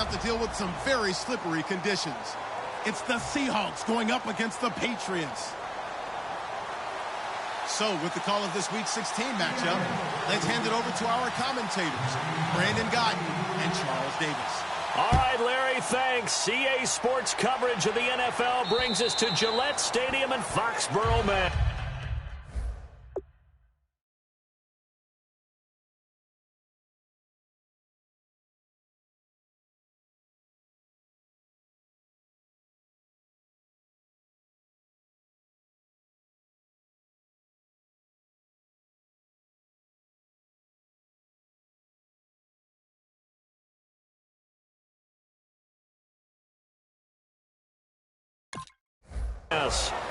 about to deal with some very slippery conditions. It's the Seahawks going up against the Patriots. So, with the call of this Week 16 matchup, let's hand it over to our commentators, Brandon Godden and Charles Davis. All right, Larry, thanks. EA Sports coverage of the NFL brings us to Gillette Stadium in Foxborough, Mass.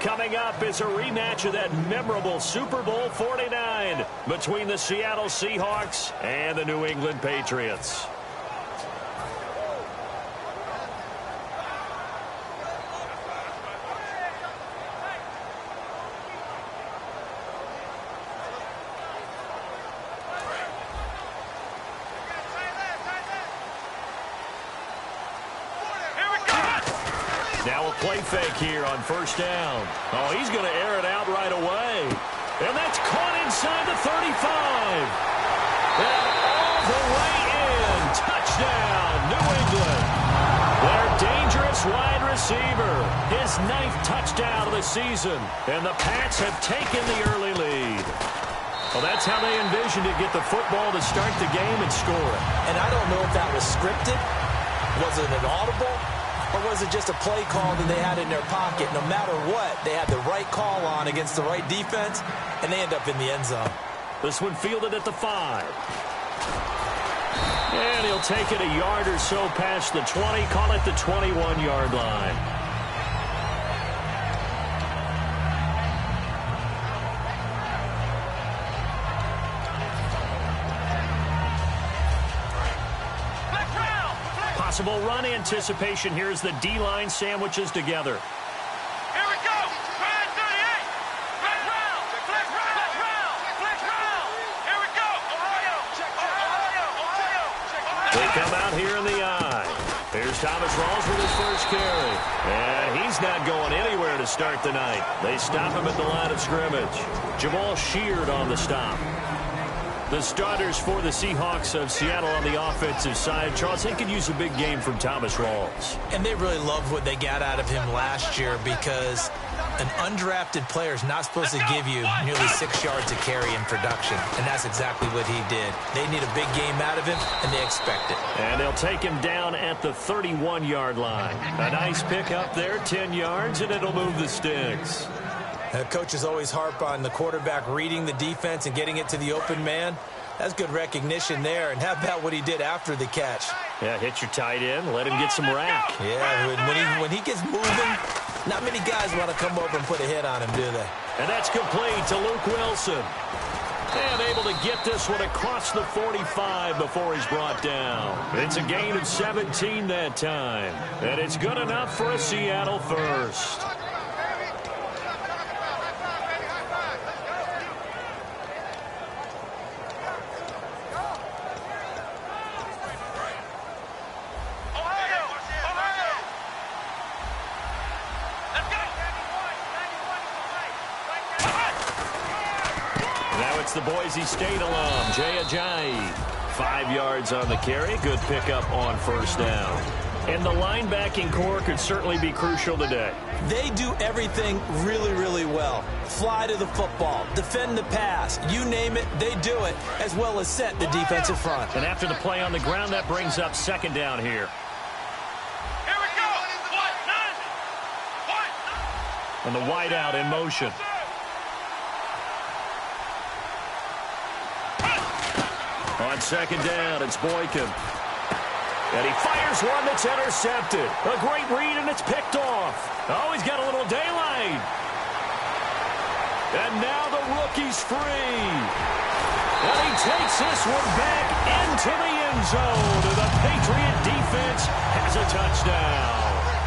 Coming up is a rematch of that memorable Super Bowl 49 between the Seattle Seahawks and the New England Patriots. Now a play fake here on first down. Oh, he's going to air it out right away. And that's caught inside the 35. And all the way in. Touchdown, New England. Their dangerous wide receiver. His 9th touchdown of the season. And the Pats have taken the early lead. Well, that's how they envisioned it. Get the football to start the game and score it. And I don't know if that was scripted. Was it an audible? Or was it just a play call that they had in their pocket? No matter what, they had the right call on against the right defense, and they end up in the end zone. This one fielded at the 5. And he'll take it a yard or so past the 20, call it the 21-yard line. Possible run anticipation. Here's the D-line sandwiches together. Here we go. Ryan 38. Flex round. Flex round. Flex round. Here we go. Ohio. They come out here in the eye. Here's Thomas Rawls with his first carry. And he's not going anywhere to start the night. They stop him at the line of scrimmage. Jamal Sheard on the stop. The starters for the Seahawks of Seattle on the offensive side. Charles, they could use a big game from Thomas Rawls. And they really loved what they got out of him last year because an undrafted player is not supposed to give you nearly 6 yards a carry in production. And that's exactly what he did. They need a big game out of him, and they expect it. And they'll take him down at the 31-yard line. A nice pick up there, 10 yards, and it'll move the sticks. Coaches always harp on the quarterback reading the defense and getting it to the open man. That's good recognition there. And how about what he did after the catch? Yeah, hit your tight end, let him get some rack. Yeah, when he gets moving, not many guys want to come over and put a hit on him, do they? And that's complete to Luke Wilson. And able to get this one across the 45 before he's brought down. It's a gain of 17 that time. And it's good enough for a Seattle first. The Boise State alum, Jay Ajayi. 5 yards on the carry. Good pickup on first down. And the linebacking core could certainly be crucial today. They do everything really, really well. Fly to the football, defend the pass, you name it, they do it, as well as set the defensive front. And after the play on the ground, that brings up second down here. Here we go. And the wideout in motion. On second down, it's Boykin. And he fires one that's intercepted. A great read, and it's picked off. Oh, he's got a little daylight. And now the rookie's free. And he takes this one back into the end zone. And the Patriot defense has a touchdown.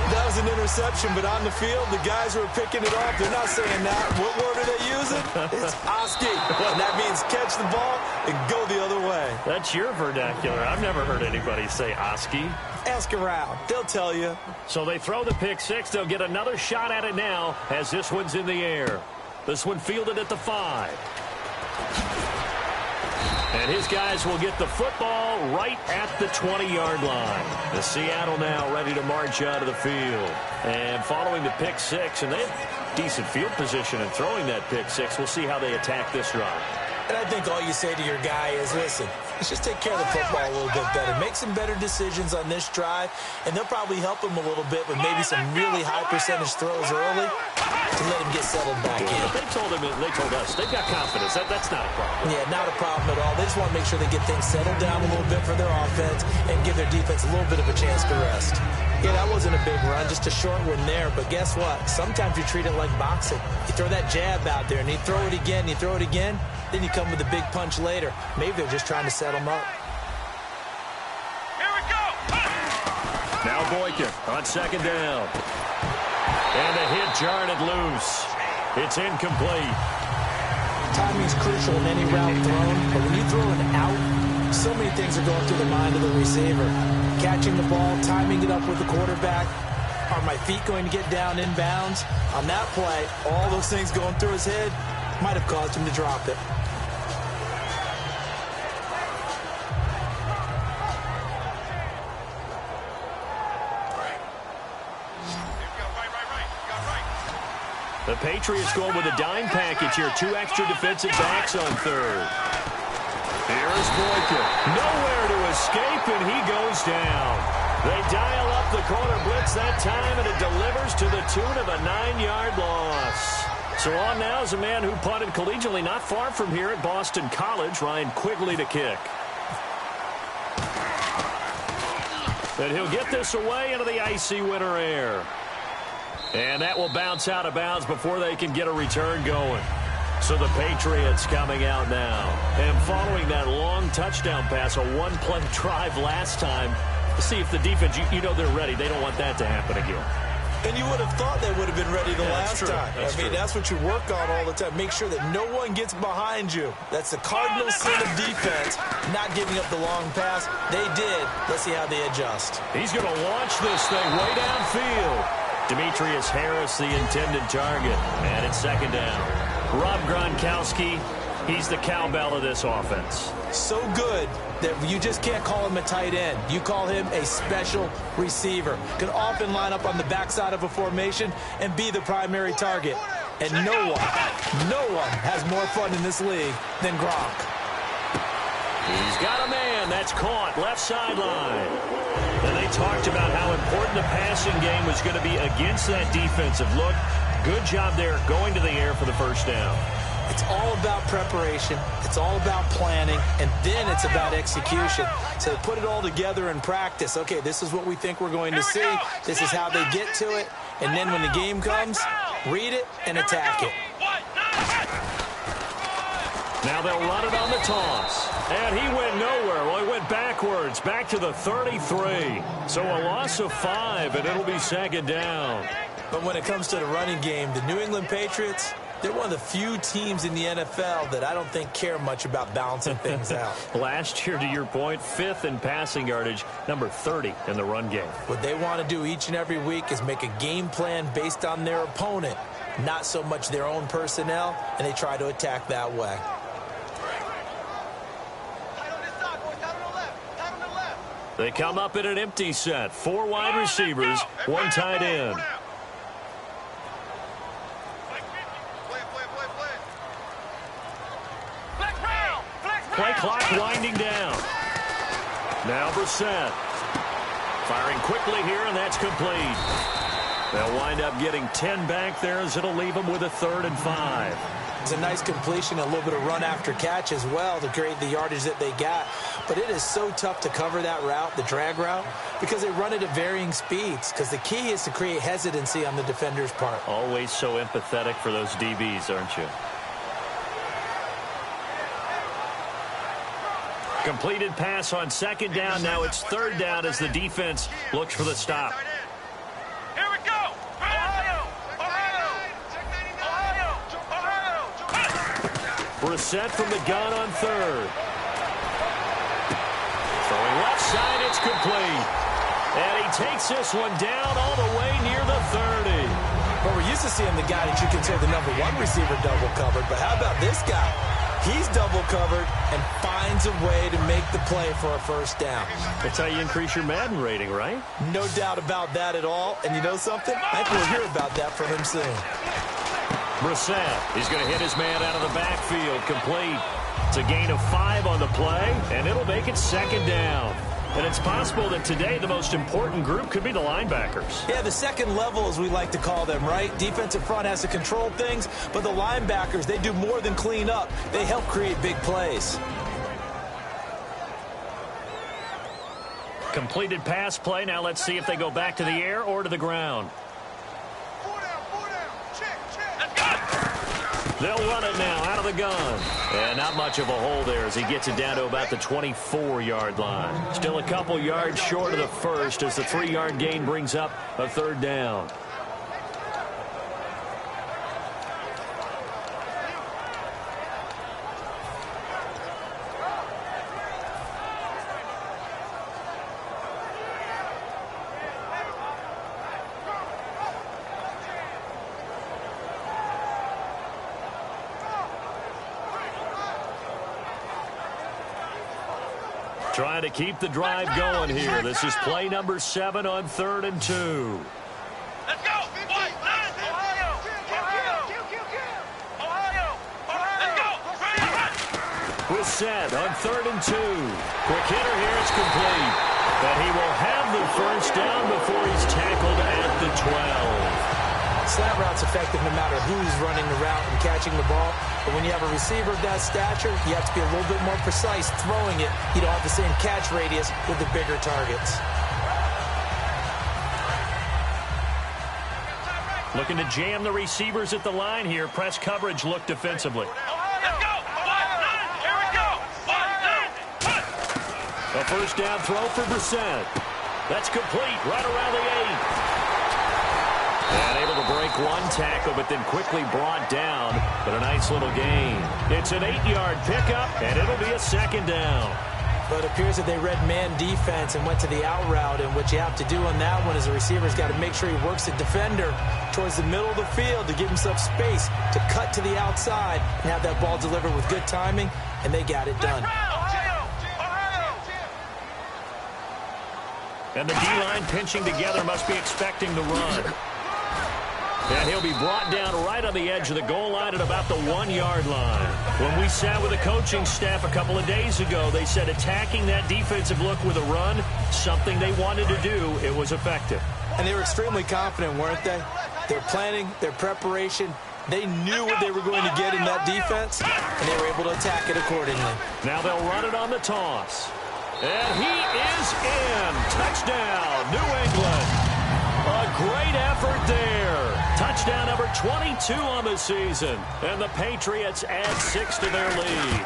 That was an interception, but on the field, the guys who are picking it off, they're not saying that. What word are they using? It's Oski. And that means catch the ball and go the other way. That's your vernacular. I've never heard anybody say Oski. Ask around. They'll tell you. So they throw the pick six. They'll get another shot at it now as this one's in the air. This one fielded at the 5. And his guys will get the football right at the 20-yard line. The Seattle now ready to march out of the field. And following the pick six, and they have decent field position in throwing that pick six. We'll see how they attack this drive. And I think all you say to your guy is, listen, let's just take care of the football a little bit better. Make some better decisions on this drive, and they'll probably help him a little bit with maybe some really high percentage throws early to let him get settled back in. But they told us, they've got confidence. That's not a problem. Yeah, not a problem at all. They just want to make sure they get things settled down a little bit for their offense and give their defense a little bit of a chance to rest. Yeah, that wasn't a big run, just a short one there. But guess what? Sometimes you treat it like boxing. You throw that jab out there, and you throw it again, then you come with a big punch later. Maybe they're just trying to set them up. Here we go. Now Boykin on second down. And the hit jarred it loose. It's incomplete. Timing's crucial in any route thrown, but when you throw an out, so many things are going through the mind of the receiver. Catching the ball, timing it up with the quarterback. Are my feet going to get down inbounds? On that play, all those things going through his head might have caused him to drop it. The Patriots going with a dime package here. 2 extra defensive backs on third. Here's Boykin. Nowhere to escape, and he goes down. They dial up the corner blitz that time, and it delivers to the tune of a 9-yard loss. So on now is a man who punted collegiately not far from here at Boston College, Ryan Quigley to kick. And he'll get this away into the icy winter air. And that will bounce out of bounds before they can get a return going. So the Patriots coming out now. And following that long touchdown pass, a one-play drive last time, to see if the defense, you know they're ready. They don't want that to happen again. And you would have thought they would have been ready the last time. That's what you work on all the time. Make sure that no one gets behind you. That's the cardinal sin of defense, not giving up the long pass. They did. Let's see how they adjust. He's going to launch this thing way downfield. Demetrius Harris, the intended target. And it's second down. Rob Gronkowski, he's the cowbell of this offense. So good that you just can't call him a tight end. You call him a special receiver. Can often line up on the backside of a formation and be the primary target. And no one has more fun in this league than Gronk. He's got a man that's caught left sideline. And they talked about how important the passing game was going to be against that defensive look. Good job there going to the air for the first down. It's all about preparation. It's all about planning. And then it's about execution. So they put it all together in practice. Okay, this is what we think we're going to see. This is how they get to it. And then when the game comes, read it and attack it. Now they'll run it on the toss. And he went nowhere. Well, he went backwards, back to the 33. So a loss of 5, and it'll be second down. But when it comes to the running game, the New England Patriots, they're one of the few teams in the NFL that I don't think care much about balancing things out. Last year, to your point, 5th in passing yardage, number 30 in the run game. What they want to do each and every week is make a game plan based on their opponent, not so much their own personnel, and they try to attack that way. They come up in an empty set. 4 wide receivers, 1 tight end. Play clock winding down. Now Brissett. Firing quickly here, and that's complete. They'll wind up getting 10 back there as it'll leave them with a 3rd and 5. It's a nice completion, a little bit of run after catch as well to create the yardage that they got. But it is so tough to cover that route, the drag route, because they run it at varying speeds. Because the key is to create hesitancy on the defender's part. Always so empathetic for those DBs, aren't you? Completed pass on second down. Now it's 3rd down as the defense looks for the stop. Here we go. Brissett from the gun on 3rd. Throwing left side, it's complete. And he takes this one down all the way near the 30. But we're used to seeing the guy that you consider the number one receiver double covered. But how about this guy? He's double covered and finds a way to make the play for a first down. That's how you increase your Madden rating, right? No doubt about that at all. And you know something? I think we'll hear about that from him soon. Brissett, he's going to hit his man out of the backfield, complete. It's a gain of 5 on the play, and it'll make it second down. And it's possible that today the most important group could be the linebackers. Yeah, the second level, as we like to call them, right? Defensive front has to control things, but the linebackers, they do more than clean up. They help create big plays. Completed pass play. Now let's see if they go back to the air or to the ground. They'll run it now out of the gun. And not much of a hole there as he gets it down to about the 24-yard line. Still a couple yards short of the first as the 3-yard gain brings up a third down. Trying to keep the drive going here. This is play number 7 on 3rd and 2. Let's go! Ohio! Let's go! Brissett on 3rd and 2. Quick hitter here. It's complete. But he will have the first down before he's tackled at the 12. Slant route's effective no matter who's running the route and catching the ball. But when you have a receiver of that stature, you have to be a little bit more precise throwing it. You don't have the same catch radius with the bigger targets. Looking to jam the receivers at the line here. Press coverage look defensively. Let's go! Here we go! 1, 2, 1. A first down throw for Brissett. That's complete right around the 8. And able to break one tackle, but then quickly brought down. But a nice little gain. It's an 8-yard pickup, and it'll be a second down. But it appears that they read man defense and went to the out route. And what you have to do on that one is the receiver's got to make sure he works the defender towards the middle of the field to give himself space to cut to the outside and have that ball delivered with good timing, and they got it done. And the D-line pinching together must be expecting the run. And he'll be brought down right on the edge of the goal line at about the 1-yard line. When we sat with the coaching staff a couple of days ago, they said attacking that defensive look with a run, something they wanted to do, it was effective. And they were extremely confident, weren't they? Their planning, their preparation, they knew what they were going to get in that defense, and they were able to attack it accordingly. Now they'll run it on the toss. And he is in. Touchdown, New England. A great effort there. Touchdown number 22 on the season. And the Patriots add 6 to their lead.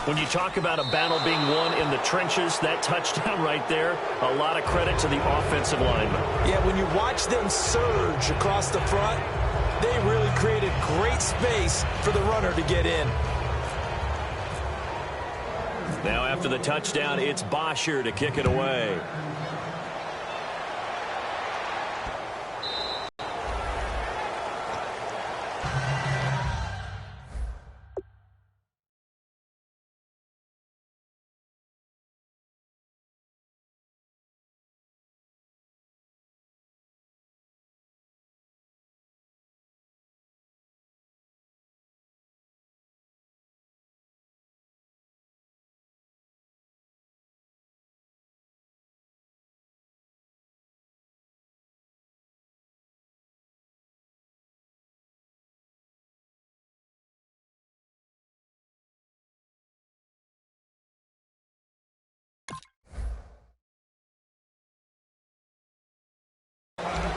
When you talk about a battle being won in the trenches, that touchdown right there, a lot of credit to the offensive linemen. Yeah, when you watch them surge across the front, they really created great space for the runner to get in. Now after the touchdown, it's Bosher to kick it away.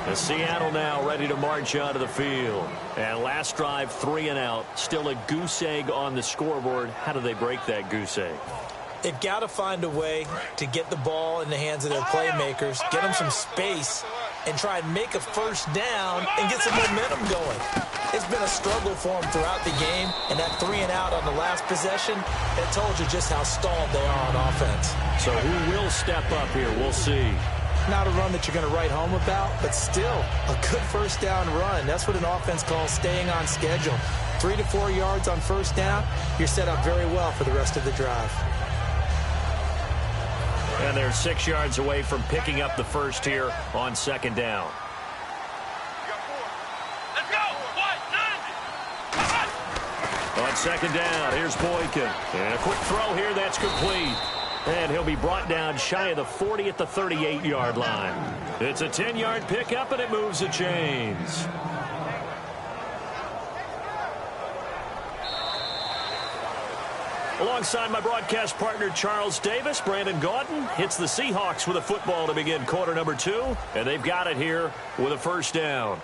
The Seattle now ready to march onto the field. And last drive, 3 and out. Still a goose egg on the scoreboard. How do they break that goose egg? They've got to find a way to get the ball in the hands of their playmakers, get them some space, and try and make a first down and get some momentum going. It's been a struggle for them throughout the game, and that 3 and out on the last possession, that told you just how stalled they are on offense. So who will step up here? We'll see. Not a run that you're going to write home about, but still a good first down run. That's what an offense calls staying on schedule. 3 to 4 yards on first down, you're set up very well for the rest of the drive. And they're 6 yards away from picking up the first here on second down. Let's go. On second down, here's Boykin. And a quick throw here, that's complete. And he'll be brought down shy of the 40 at the 38-yard line. It's a 10-yard pickup, and it moves the chains. Alongside my broadcast partner, Charles Davis, Brandon Gaudin hits the Seahawks with a football to begin quarter number 2. And they've got it here with a first down.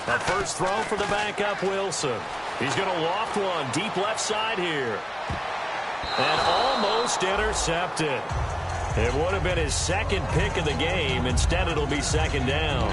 A first throw for the backup, Wilson. He's going to loft one deep left side here. And almost intercepted. It would have been his second pick of the game. Instead, it'll be second down.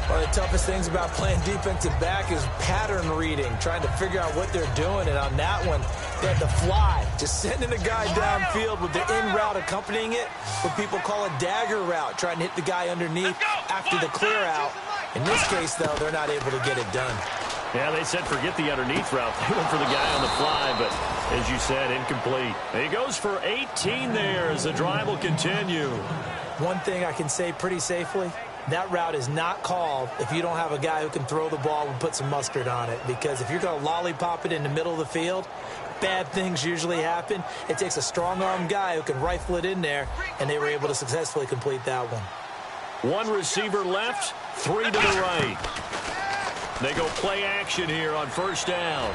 One of the toughest things about playing defensive back is pattern reading, trying to figure out what they're doing. And on that one, they had the fly, just sending a guy downfield with the in route accompanying it, what people call a dagger route, trying to hit the guy underneath after the clear out. In this case, though, they're not able to get it done. Yeah, they said forget the underneath route. They went for the guy on the fly, but as you said, incomplete. He goes for 18 there as the drive will continue. One thing I can say pretty safely, that route is not called if you don't have a guy who can throw the ball and put some mustard on it. Because if you're going to lollipop it in the middle of the field, bad things usually happen. It takes a strong-armed guy who can rifle it in there, and they were able to successfully complete that one. One receiver left, 3 to the right. They go play action here on first down.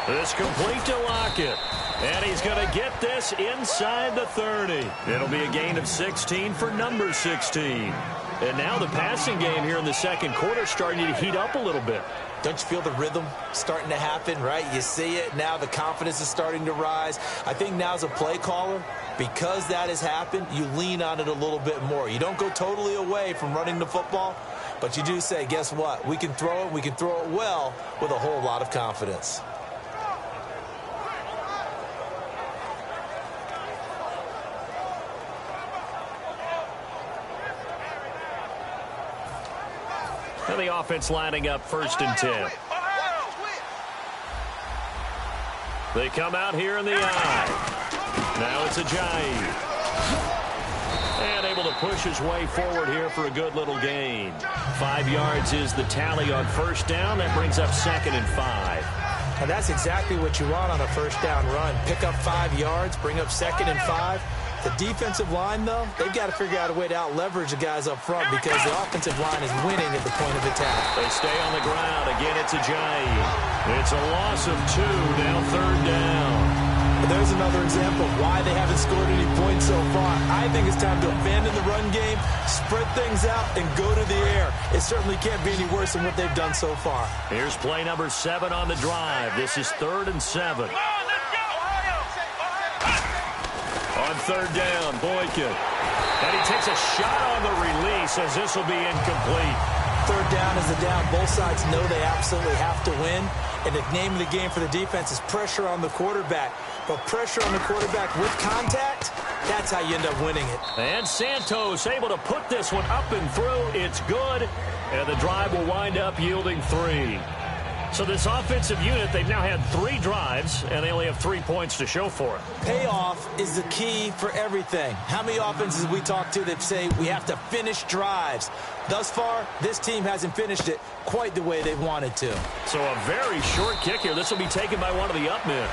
This complete to Lockett. And he's going to get this inside the 30. It'll be a gain of 16 for number 16. And now the passing game here in the second quarter starting to heat up a little bit. Don't you feel the rhythm starting to happen, right? You see it. Now the confidence is starting to rise. I think now as a play caller, because that has happened, you lean on it a little bit more. You don't go totally away from running the football, but you do say, guess what? We can throw it. We can throw it well with a whole lot of confidence. And the offense lining up first and 10. They come out here in the eye. Now it's Ajayi. And able to push his way forward here for a good little gain. 5 yards is the tally on first down. That brings up second and 5. And that's exactly what you want on a first down run. Pick up 5 yards, bring up second and 5. The defensive line, though, they've got to figure out a way to out-leverage the guys up front because the offensive line is winning at the point of attack. They stay on the ground. Again, it's Ajayi. It's a loss of 2, now third down. But there's another example of why they haven't scored any points so far. I think it's time to abandon the run game, spread things out, and go to the air. It certainly can't be any worse than what they've done so far. Here's play number 7 on the drive. This is 3rd and 7. On third down, Boykin. And he takes a shot on the release as this will be incomplete. Third down is the down. Both sides know they absolutely have to win. And the name of the game for the defense is pressure on the quarterback. But pressure on the quarterback with contact, that's how you end up winning it. And Santos able to put this one up and through. It's good. And the drive will wind up yielding 3. So this offensive unit, they've now had 3 drives, and they only have 3 points to show for it. Payoff is the key for everything. How many offenses we talk to that say we have to finish drives? Thus far, this team hasn't finished it quite the way they wanted to. So a very short kick here. This will be taken by one of the up men.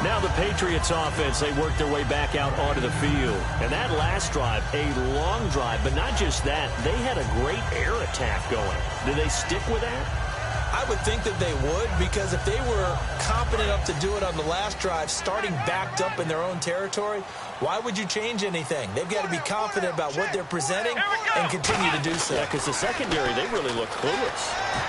Now the Patriots offense, they work their way back out onto the field. And that last drive, a long drive, but not just that. They had a great air attack going. Do they stick with that? I would think that they would, because if they were competent enough to do it on the last drive, starting backed up in their own territory, why would you change anything? They've got to be confident about what they're presenting and continue to do so. Yeah, because the secondary, they really look clueless.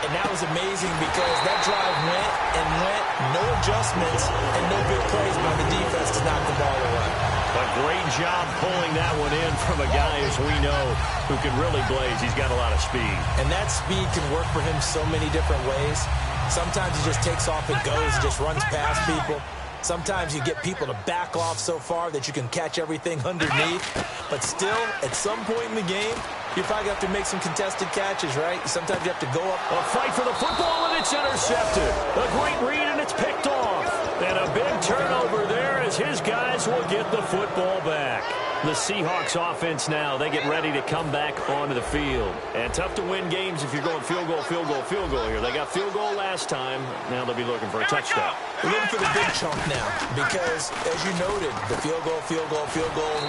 And that was amazing because that drive went and went, no adjustments, and no big plays by the defense to knock the ball away. A great job pulling that one in from a guy, as we know, who can really blaze. He's got a lot of speed. And that speed can work for him so many different ways. Sometimes he just takes off and goes, just runs past people. Sometimes you get people to back off so far that you can catch everything underneath. But still, at some point in the game, you probably have to make some contested catches, right? Sometimes you have to go up. A fight for the football, and it's intercepted. A great read, and it's picked off. And a big turnover there as his guys will get the football back. The Seahawks offense now, they get ready to come back onto the field. And tough to win games if you're going field goal, field goal, field goal here. They got field goal last time. Now they'll be looking for a touchdown. We're looking for the big chunk now because, as you noted, the field goal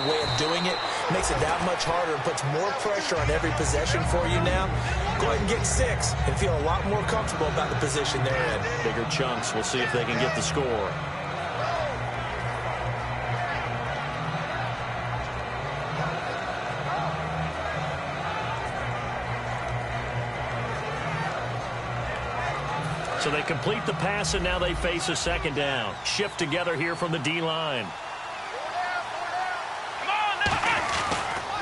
way of doing it makes it that much harder and puts more pressure on every possession for you now. Go ahead and get 6 and feel a lot more comfortable about the position they're in. Bigger chunks. We'll see if they can get the score. So they complete the pass, and now they face a second down. Shift together here from the D-line.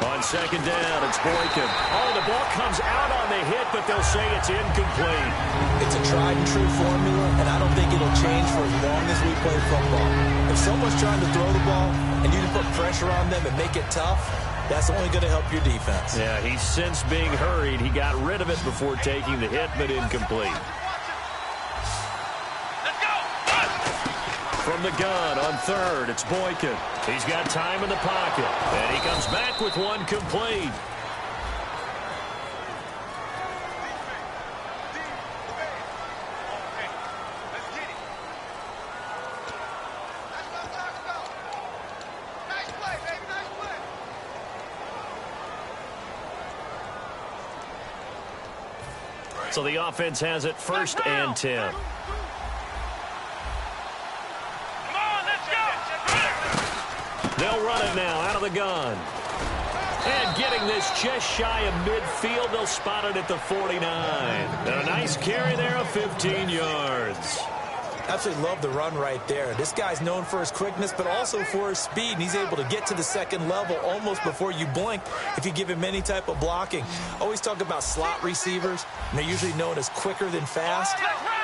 On second down, it's Boykin. Oh, the ball comes out on the hit, but they'll say it's incomplete. It's a tried-and-true formula, and I don't think it'll change for as long as we play football. If someone's trying to throw the ball, and you put pressure on them and make it tough, that's only going to help your defense. Yeah, he's since being hurried. He got rid of it before taking the hit, but incomplete. From the gun on third, it's Boykin. He's got time in the pocket, and he comes back with one complete. So the offense has it 1st and 10. They'll run it now out of the gun. And getting this just shy of midfield, they'll spot it at the 49. And a nice carry there of 15 yards. Absolutely love the run right there. This guy's known for his quickness, but also for his speed. And he's able to get to the second level almost before you blink if you give him any type of blocking. Always talk about slot receivers, and they're usually known as quicker than fast.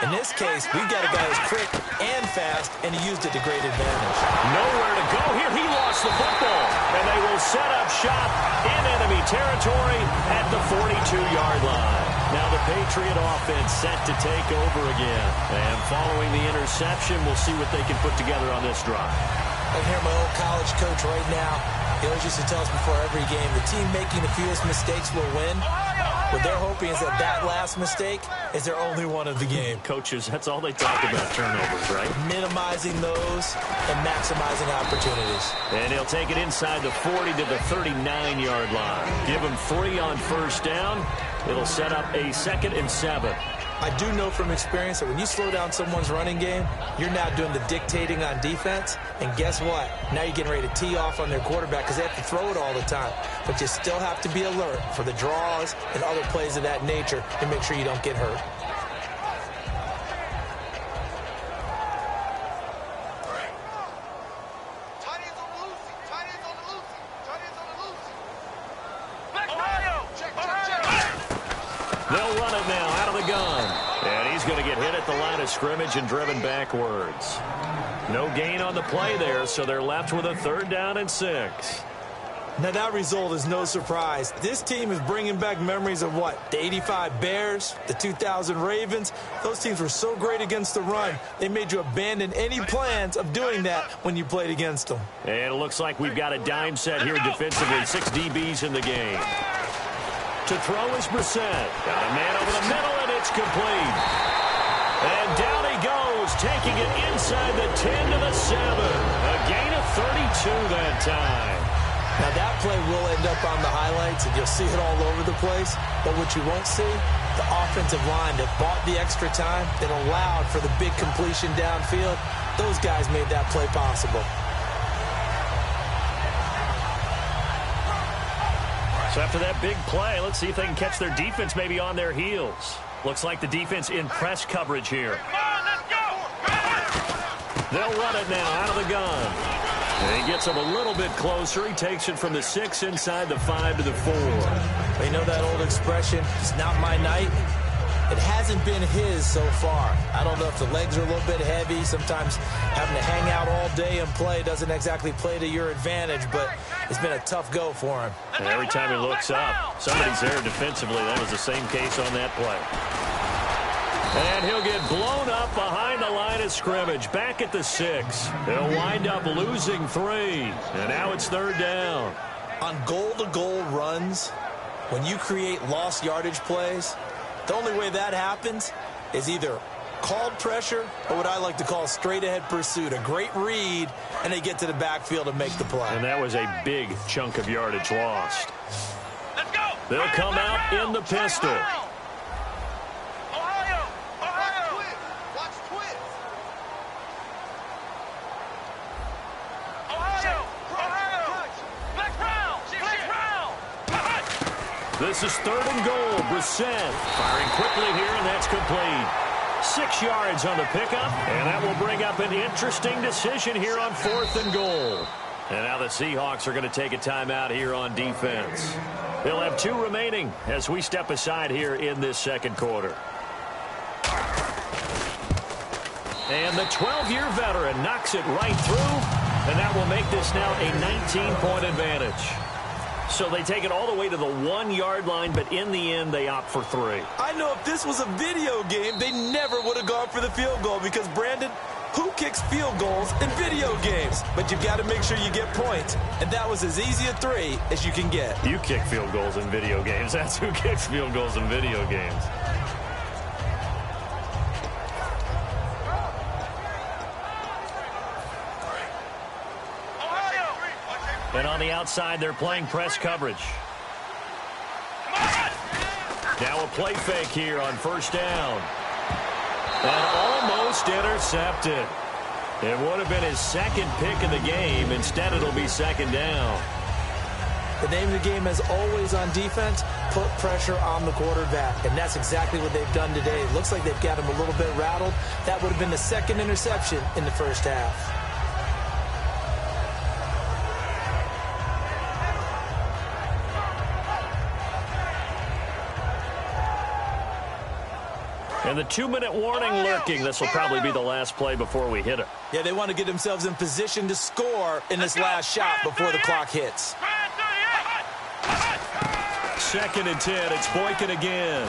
In this case, we've got a guy who's quick and fast, and he used it to great advantage. Nowhere to go here. He lost the football. And they will set up shop in enemy territory at the 42-yard line. Now the Patriot offense set to take over again. And following the interception, we'll see what they can put together on this drive. I hear my old college coach right now. He always used to tell us before every game, the team making the fewest mistakes will win. What they're hoping is that that last mistake is their only one of the game. Coaches, that's all they talk about, turnovers, right? Minimizing those and maximizing opportunities. And he'll take it inside the 40 to the 39-yard line. Give him 3 on 1st down. It'll set up a 2nd and 7. I do know from experience that when you slow down someone's running game, you're now doing the dictating on defense. And guess what? Now you're getting ready to tee off on their quarterback because they have to throw it all the time. But you still have to be alert for the draws and other plays of that nature to make sure you don't get hurt. They'll run it now out of the gun. And he's going to get hit at the line of scrimmage and driven backwards. No gain on the play there, so they're left with a 3rd down and 6. Now, that result is no surprise. This team is bringing back memories of what? The 85 Bears, the 2000 Ravens. Those teams were so great against the run, they made you abandon any plans of doing that when you played against them. And it looks like we've got a dime set here defensively. 6 DBs in the game. To throw is Brissett. Got a man over the middle, and it's complete. And down he goes, taking it inside the 10 to the 7. A gain of 32 that time. Now, that play will end up on the highlights, and you'll see it all over the place. But what you won't see The offensive line that bought the extra time, that allowed for the big completion downfield, those guys made that play possible. So after that big play, let's see if they can catch their defense maybe on their heels. Looks like the defense in press coverage here. They'll run it now out of the gun. And he gets him a little bit closer. He takes it from the 6 inside the 5 to the 4. You know that old expression, it's not my night? It hasn't been his so far. I don't know if the legs are a little bit heavy. Sometimes having to hang out all day and play doesn't exactly play to your advantage, but it's been a tough go for him. And every time he looks up, somebody's there defensively. That was the same case on that play. And he'll get blown up behind the line of scrimmage, back at the 6. He'll wind up losing 3. And now it's 3rd down. On goal-to-goal runs, when you create lost yardage plays, the only way that happens is either called pressure or what I like to call straight-ahead pursuit. A great read, and they get to the backfield and make the play. And that was a big chunk of yardage lost. Let's go. They'll come out in the pistol. Ohio. Watch twins. Ohio. Flex round. This is 3rd and goal. Brissett firing quickly here, and that's complete. 6 yards on the pickup, and that will bring up an interesting decision here on 4th and goal. And now the Seahawks are going to take a timeout here on defense. They'll have 2 remaining as we step aside here in this 2nd quarter. And the 12-year veteran knocks it right through, and that will make this now a 19-point advantage. So they take it all the way to the 1-yard line, but in the end, they opt for 3. I know if this was a video game, they never would have gone for the field goal because, Brandon, who kicks field goals in video games? But you've got to make sure you get points, and that was as easy a 3 as you can get. You kick field goals in video games. That's who kicks field goals in video games. And on the outside, they're playing press coverage. Now a play fake here on 1st down. And almost intercepted. It would have been his 2nd pick in the game. Instead, it'll be 2nd down. The name of the game, as always on defense, put pressure on the quarterback. And that's exactly what they've done today. It looks like they've got him a little bit rattled. That would have been the 2nd interception in the 1st half. And the 2-minute warning lurking. This will probably be the last play before we hit it. Yeah, they want to get themselves in position to score in this last shot before the clock hits. 2nd and 10. It's Boykin again.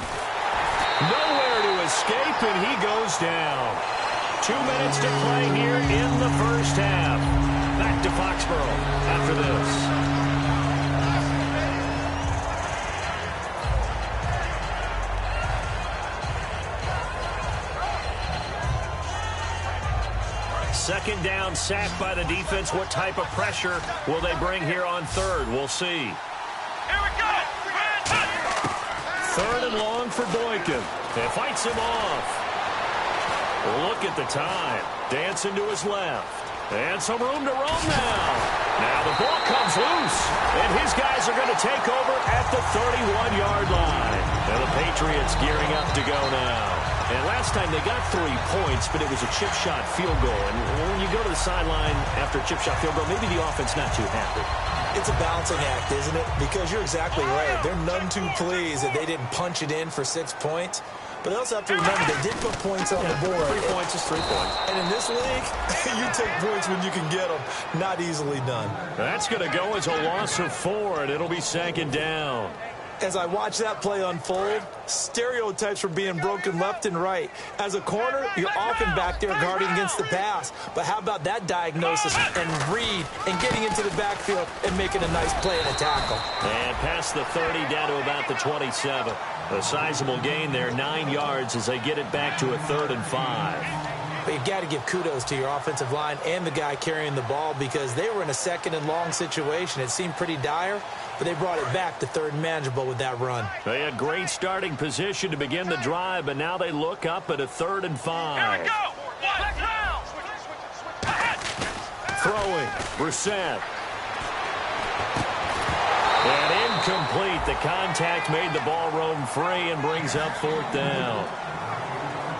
Nowhere to escape, and he goes down. 2 minutes to play here in the 1st half. Back to Foxborough after this. Second down, sack by the defense. What type of pressure will they bring here on 3rd? We'll see. Here we go. 3rd and long for Boykin. It fights him off. Look at the time. Dancing to his left. And some room to roam now. Now the ball comes loose. And his guys are going to take over at the 31-yard line. And the Patriots gearing up to go now. And last time they got 3 points, but it was a chip shot field goal. And when you go to the sideline after a chip shot field goal, maybe the offense not too happy. It's a balancing act, isn't it? Because you're exactly right. They're none too pleased that they didn't punch it in for 6 points. But they also have to remember they did put points on the board. 3 points is 3 points. And in this league, you take points when you can get them. Not easily done. That's going to go as a loss of 4, and it'll be 2nd down. As I watch that play unfold, stereotypes were being broken left and right. As a corner, you're often back there guarding against the pass. But how about that diagnosis and read and getting into the backfield and making a nice play and a tackle? And past the 30 down to about the 27. A sizable gain there, 9 yards as they get it back to a 3rd and 5. But you've got to give kudos to your offensive line and the guy carrying the ball because they were in a 2nd and long situation. It seemed pretty dire. but they brought it back to third and manageable with that run. They had great starting position to begin the drive, but now they look up at a 3rd and 5. Here we go. Throwing, Brissett. And incomplete. The contact made the ball roam free and brings up 4th down.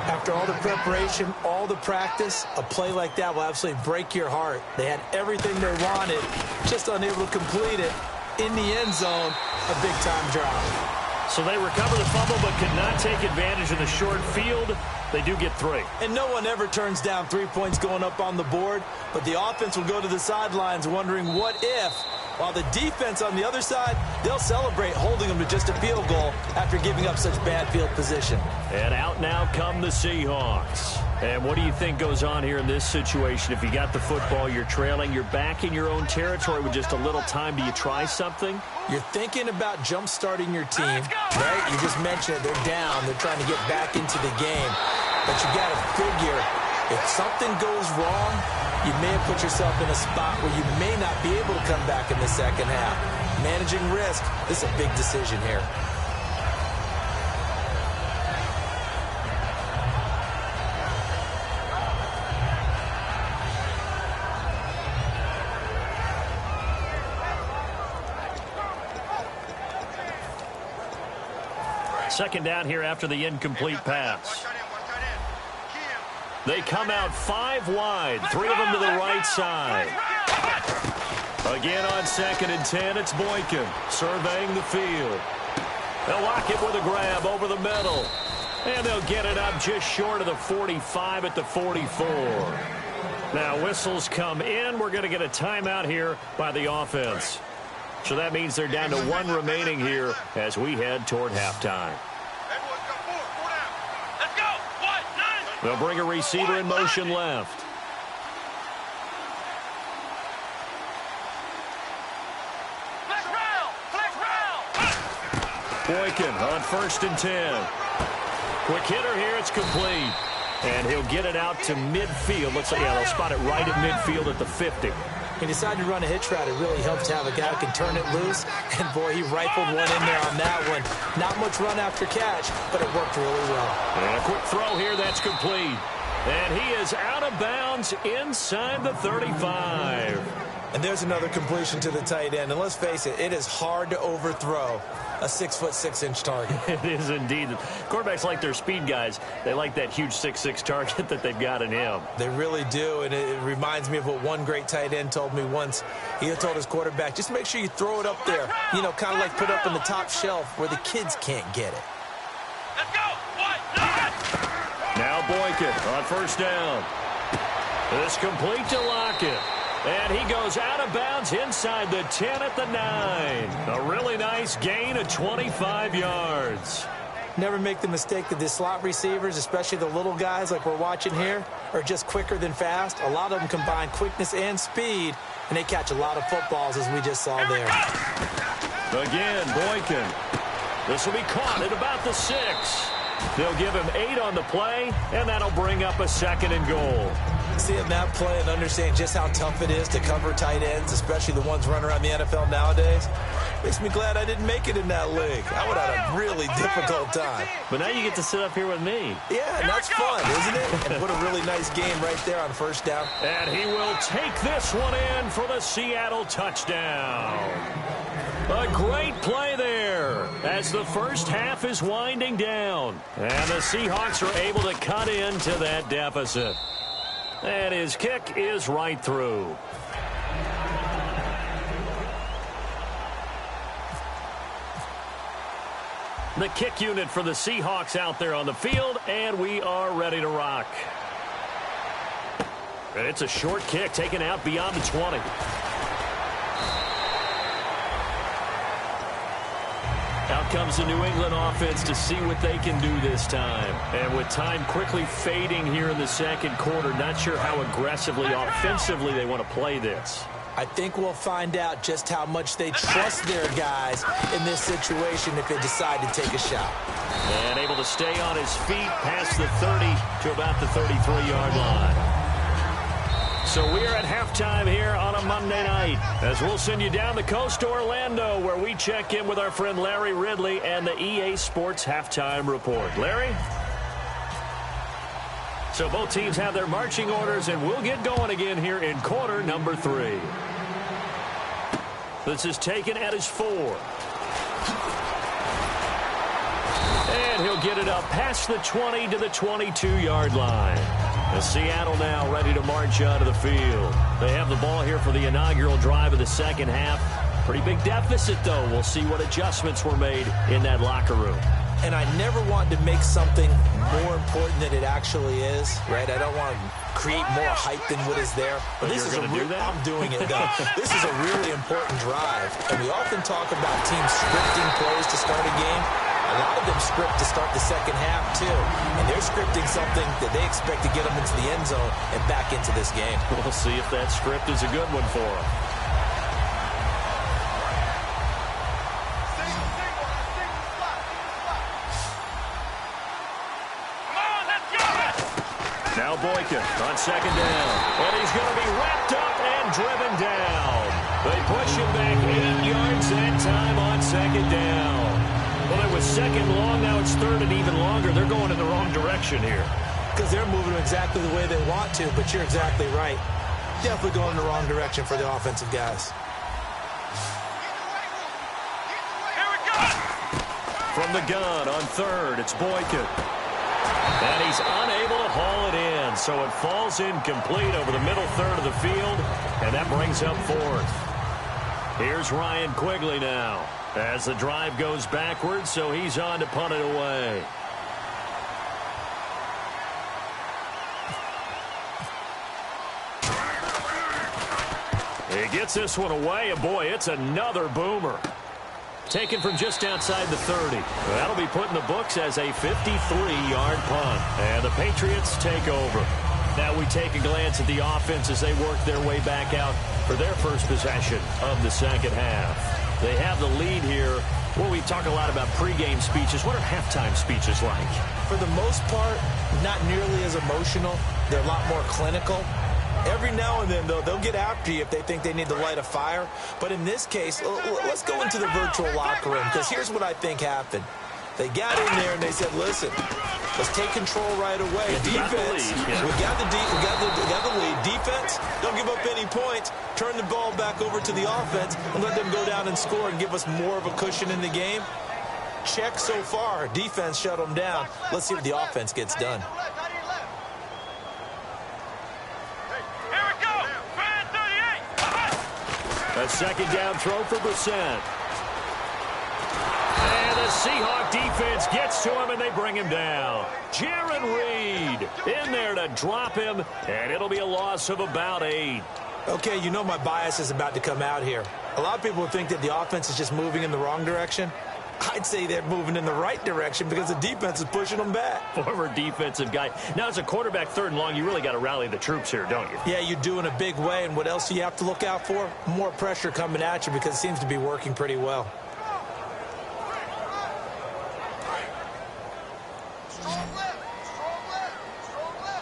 After all the preparation, all the practice, a play like that will absolutely break your heart. They had everything they wanted, just unable to complete it. In the end zone, a big-time drop. So they recover the fumble but could not take advantage of the short field. They do get 3. And no one ever turns down 3 points going up on the board, but the offense will go to the sidelines wondering what if, while the defense on the other side, they'll celebrate holding them to just a field goal after giving up such bad field position. And out now come the Seahawks. And what do you think goes on here in this situation? If you got the football, you're trailing, you're back in your own territory with just a little time. Do you try something? You're thinking about jump-starting your team, right? You just mentioned it. They're down. They're trying to get back into the game. But you got to figure, if something goes wrong, you may have put yourself in a spot where you may not be able to come back in the second half. Managing risk, this is a big decision here. Second down here after the incomplete pass. They come out 5 wide, 3 of them to the right side. Again on 2nd and 10, it's Boykin surveying the field. They'll lock it with a grab over the middle. And they'll get it up just short of the 45 at the 44. Now whistles come in. We're going to get a timeout here by the offense. So that means they're down to 1 remaining here as we head toward halftime. They'll bring a receiver in motion left. Boykin on 1st and 10. Quick hitter here, it's complete. And he'll get it out to midfield. They'll spot it right at midfield at the 50. He decided to run a hitch route. It really helps to have a guy who can turn it loose. And, boy, he rifled one in there on that one. Not much run after catch, but it worked really well. And a quick throw here, that's complete. And he is out of bounds inside the 35. And there's another completion to the tight end. And let's face it, it is hard to overthrow a 6'6" target. It is indeed. Quarterbacks like their speed guys. They like that huge 6'6" target that they've got in him. They really do, and it reminds me of what one great tight end told me once. He had told his quarterback, just make sure you throw it up there. You know, kind of like put up in the top shelf where the kids can't get it. Let's go. Now Boykin on 1st down. This complete to Lockett. And he goes out of bounds inside the 10 at the 9. A really nice gain of 25 yards. Never make the mistake that the slot receivers, especially the little guys like we're watching here, are just quicker than fast. A lot of them combine quickness and speed, and they catch a lot of footballs, as we just saw there. Again, Boykin. This will be caught at about the 6. They'll give him 8 on the play, and that'll bring up a 2nd and goal. Seeing that play and understanding just how tough it is to cover tight ends, especially the ones running around the NFL nowadays, makes me glad I didn't make it in that league. I would have had a really difficult time. But now you get to sit up here with me. Yeah, and that's fun, isn't it? And what a really nice game right there on 1st down. And he will take this one in for the Seattle touchdown. A great play there as the first half is winding down. And the Seahawks are able to cut into that deficit. And his kick is right through. The kick unit for the Seahawks out there on the field, and we are ready to rock. And it's a short kick taken out beyond the 20. Out comes the New England offense to see what they can do this time. And with time quickly fading here in the second quarter, not sure how aggressively, offensively they want to play this. I think we'll find out just how much they trust their guys in this situation if they decide to take a shot. And able to stay on his feet past the 30 to about the 33-yard line. So we are at halftime here on a Monday night as we'll send you down the coast to Orlando where we check in with our friend Larry Ridley and the EA Sports Halftime Report. Larry? So both teams have their marching orders, and we'll get going again here in quarter number 3. This is taken at his 4. And he'll get it up past the 20 to the 22-yard line. And Seattle now ready to march out of the field. They have the ball here for the inaugural drive of the second half. Pretty big deficit, though. We'll see what adjustments were made in that locker room. And I never want to make something more important than it actually is, right? I don't want to create more hype than what is there. But this is I'm doing it, though. This is a really important drive. And we often talk about teams scripting plays to start a game. A lot of them script to start the second half, too. And they're scripting something that they expect to get them into the end zone and back into this game. We'll see if that script is a good one for them. Now Boykin on second down. And he's going to be wrapped up and driven down. They push him back 8 yards that time on second down. Well, it was second long. Now it's third and even longer. They're going in the wrong direction here. Because they're moving exactly the way they want to, but you're exactly right. Definitely going in the wrong direction for the offensive guys. Here we go. From the gun on third, it's Boykin. And he's unable to haul it in, so it falls incomplete over the middle third of the field, and that brings up fourth. Here's Ryan Quigley now as the drive goes backwards, so he's on to punt it away. He gets this one away, and boy, it's another boomer. Taken from just outside the 30. That'll be put in the books as a 53-yard punt. And the Patriots take over. Now we take a glance at the offense as they work their way back out for their first possession of the second half. They have the lead here. Well, we talk a lot about pregame speeches. What are halftime speeches like? For the most part, not nearly as emotional. They're a lot more clinical. Every now and then, though, they'll get after you if they think they need to light a fire. But in this case, let's go into the virtual locker room, because here's what I think happened. They got in there and they said, listen, let's take control right away. Defense, we got the lead. Defense, don't give up any points. Turn the ball back over to the offense and let them go down and score and give us more of a cushion in the game. Check so far. Defense shut them down. Let's see what the offense gets done. A second down throw for Brissett. And the Seahawk defense gets to him, and they bring him down. Jaron Reed in there to drop him, and it'll be a loss of about 8. Okay, you know my bias is about to come out here. A lot of people think that the offense is just moving in the wrong direction. I'd say they're moving in the right direction because the defense is pushing them back. Former defensive guy. Now, as a quarterback, third and long, you really got to rally the troops here, don't you? Yeah, you do in a big way. And what else do you have to look out for? More pressure coming at you because it seems to be working pretty well.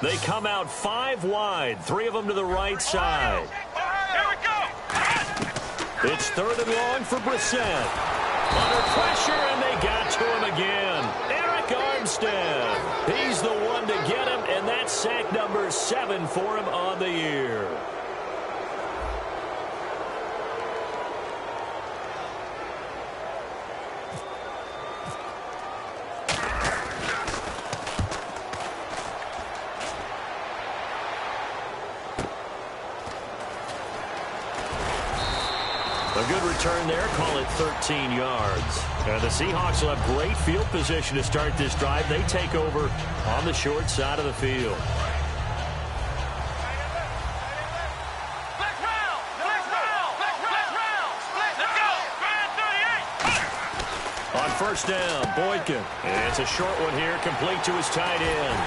They come out 5 wide, 3 of them to the right side. Here we go. It's third and long for Brissett. Under pressure, and they got to him again. Eric Armstead. He's the one to get him, and that's sack number 7 for him on the year. A good return there, call it 13 yards. And the Seahawks will have great field position to start this drive. They take over on the short side of the field. On first down, Boykin. And it's a short one here, complete to his tight end.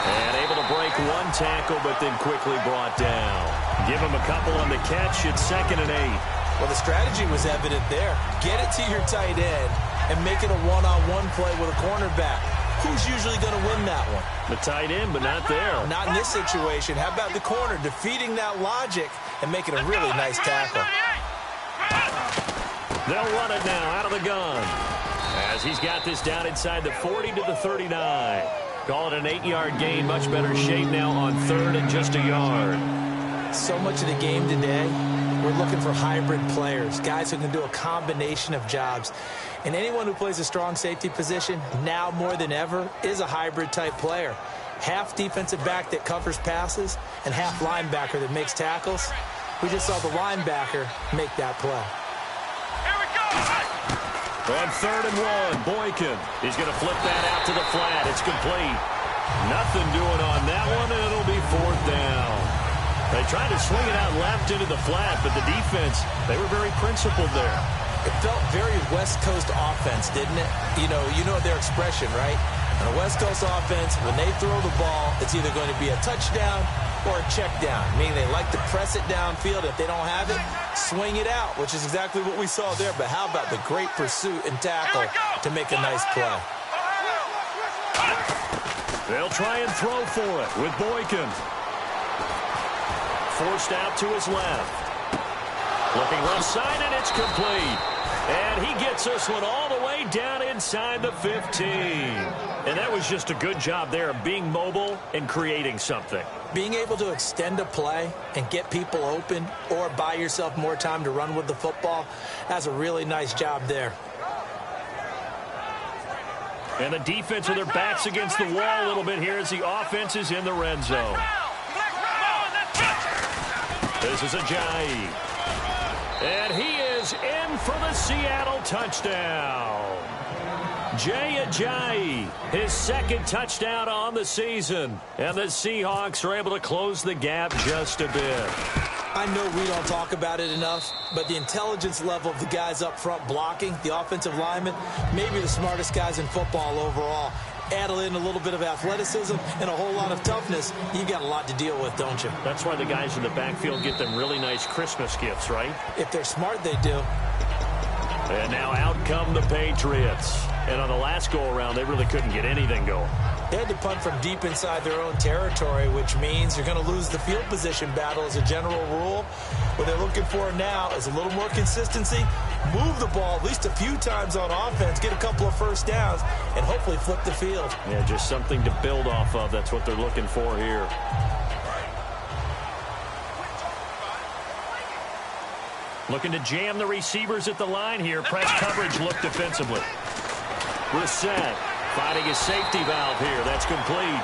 And able to break one tackle, but then quickly brought down. Give him a couple on the catch. It's 2nd and 8. Well, the strategy was evident there. Get it to your tight end and make it a one-on-one play with a cornerback. Who's usually going to win that one? The tight end, but not there. Not in this situation. How about the corner defeating that logic and making a really nice tackle? They'll run it now out of the gun as he's got this down inside the 40 to the 39. Call it an 8-yard gain. Much better shape now on 3rd and just a yard. So much of the game today, we're looking for hybrid players, guys who can do a combination of jobs. And anyone who plays a strong safety position, now more than ever, is a hybrid-type player. Half defensive back that covers passes and half linebacker that makes tackles. We just saw the linebacker make that play. On 3rd and 1, Boykin. He's going to flip that out to the flat. It's complete. Nothing doing on that one, and it'll be 4th down. They tried to swing it out left into the flat, but the defense, they were very principled there. It felt very West Coast offense, didn't it? You know their expression, right? On a West Coast offense, when they throw the ball, it's either going to be a touchdown or a check down, meaning they like to press it downfield. If they don't have it, swing it out, which is exactly what we saw there. But how about the great pursuit and tackle to make a nice play? They'll try and throw for it with Boykin. Forced out to his left. Looking left side, and it's complete. And he gets this one all the way down inside the 15. And that was just a good job there of being mobile and creating something. Being able to extend a play and get people open or buy yourself more time to run with the football, that's a really nice job there. And the defense with their backs against the wall a little bit here as the offense is in the red zone. This is Ajayi. And he is in for the Seattle touchdown. Jay Ajayi, his 2nd touchdown on the season. And the Seahawks are able to close the gap just a bit. I know we don't talk about it enough, but the intelligence level of the guys up front blocking, the offensive linemen, maybe the smartest guys in football overall. Add in a little bit of athleticism and a whole lot of toughness, you got a lot to deal with, don't you? That's why the guys in the backfield get them really nice Christmas gifts, right? If they're smart, they do. And now out come the Patriots. And on the last go-around, they really couldn't get anything going. They had to punt from deep inside their own territory, which means you're going to lose the field position battle as a general rule. What they're looking for now is a little more consistency, move the ball at least a few times on offense, get a couple of first downs, and hopefully flip the field. Yeah, just something to build off of. That's what they're looking for here. Looking to jam the receivers at the line here. Press coverage look defensively. Brissett finding his safety valve here. That's complete.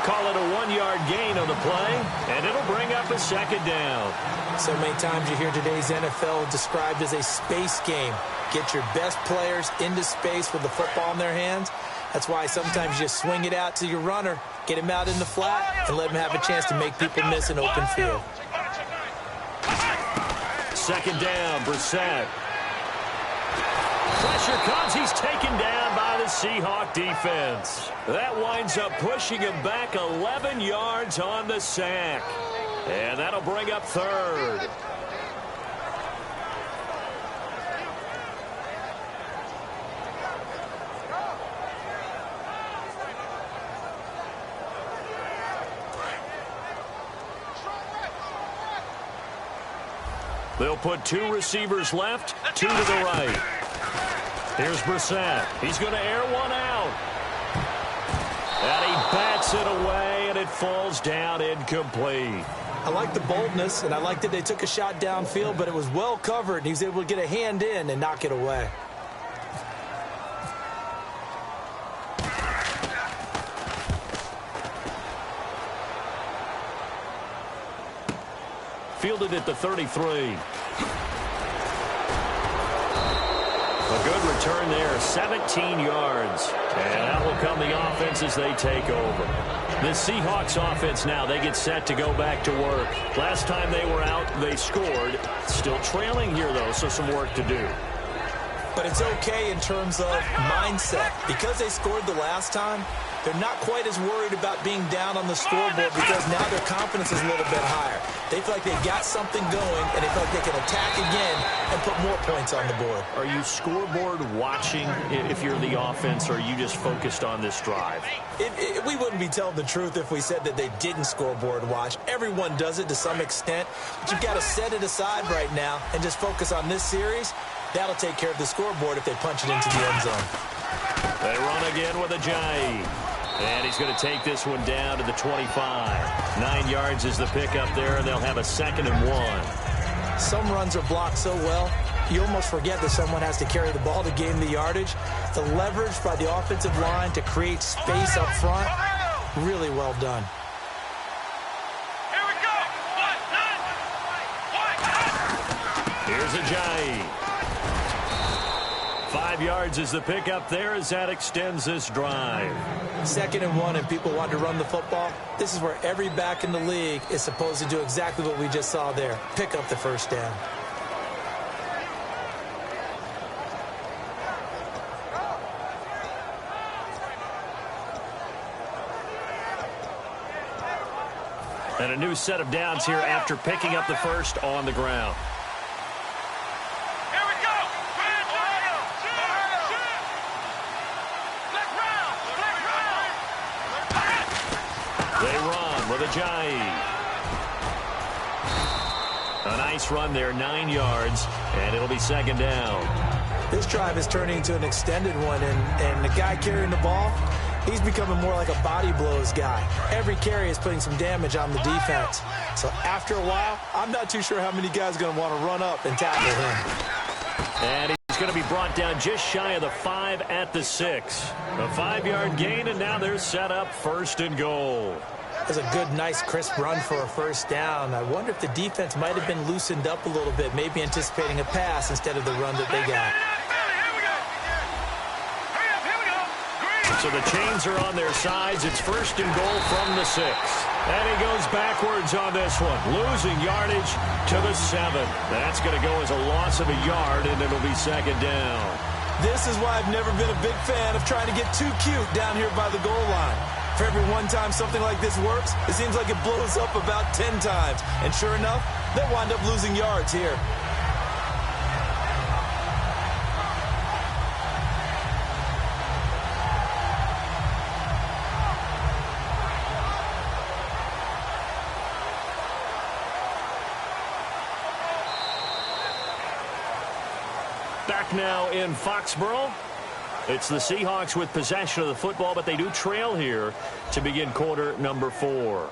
Call it a 1-yard gain on the play, and it'll bring up a 2nd down. So many times you hear today's NFL described as a space game. Get your best players into space with the football in their hands. That's why sometimes you swing it out to your runner, get him out in the flat, and let him have a chance to make people miss an open field. 2nd down, Brissett. Pressure comes. He's taken down by the Seahawk defense. That winds up pushing him back 11 yards on the sack. And that'll bring up 3rd. They'll put 2 receivers left, 2 to the right. Here's Brissett. He's going to air one out. And he bats it away, and it falls down incomplete. I like the boldness, and I like that they took a shot downfield, but it was well covered, and he was able to get a hand in and knock it away. Fielded at the 33. A good return there, 17 yards. And out will come the offense as they take over. The Seahawks offense now, they get set to go back to work. Last time they were out, they scored. Still trailing here, though, so some work to do. But it's okay in terms of mindset. Because they scored the last time, They're not quite as worried about being down on the scoreboard because now their confidence is a little bit higher. They feel like they've got something going, and they feel like they can attack again and put more points on the board. Are you scoreboard watching if you're the offense, or are you just focused on this drive? We wouldn't be telling the truth if we said that they didn't scoreboard watch. Everyone does it to some extent, but you've got to set it aside right now and just focus on this series. That'll take care of the scoreboard if they punch it into the end zone. They run again with Ajayi. And he's going to take this one down to the 25. 9 yards is the pickup there, and they'll have a 2nd and 1. Some runs are blocked so well, you almost forget that someone has to carry the ball to gain the yardage. The leverage by the offensive line to create space up front, really well done. Here we go. Here's Ajayi. 5 yards is the pickup there as that extends this drive. 2nd and 1, and people want to run the football. This is where every back in the league is supposed to do exactly what we just saw there. Pick up the first down. And a new set of downs here after picking up the first on the ground. They run with Ajayi. A nice run there, 9 yards, and it'll be 2nd down. This drive is turning into an extended one, and the guy carrying the ball, he's becoming more like a body blows guy. Every carry is putting some damage on the defense. So after a while, I'm not too sure how many guys are going to want to run up and tackle him. And he's going to be brought down just shy of the 5 at the 6. A 5-yard gain, and now they're set up 1st and goal. That's a good, nice, crisp run for a first down. I wonder if the defense might have been loosened up a little bit, maybe anticipating a pass instead of the run that they got. So the chains are on their sides. It's 1st and goal from the 6. And he goes backwards on this one, losing yardage to the 7. That's going to go as a loss of a yard, and it'll be 2nd down. This is why I've never been a big fan of trying to get too cute down here by the goal line. For every one time something like this works, it seems like it blows up about 10 times. And sure enough, they'll wind up losing yards here. Back now in Foxborough. It's the Seahawks with possession of the football, but they do trail here to begin quarter number 4.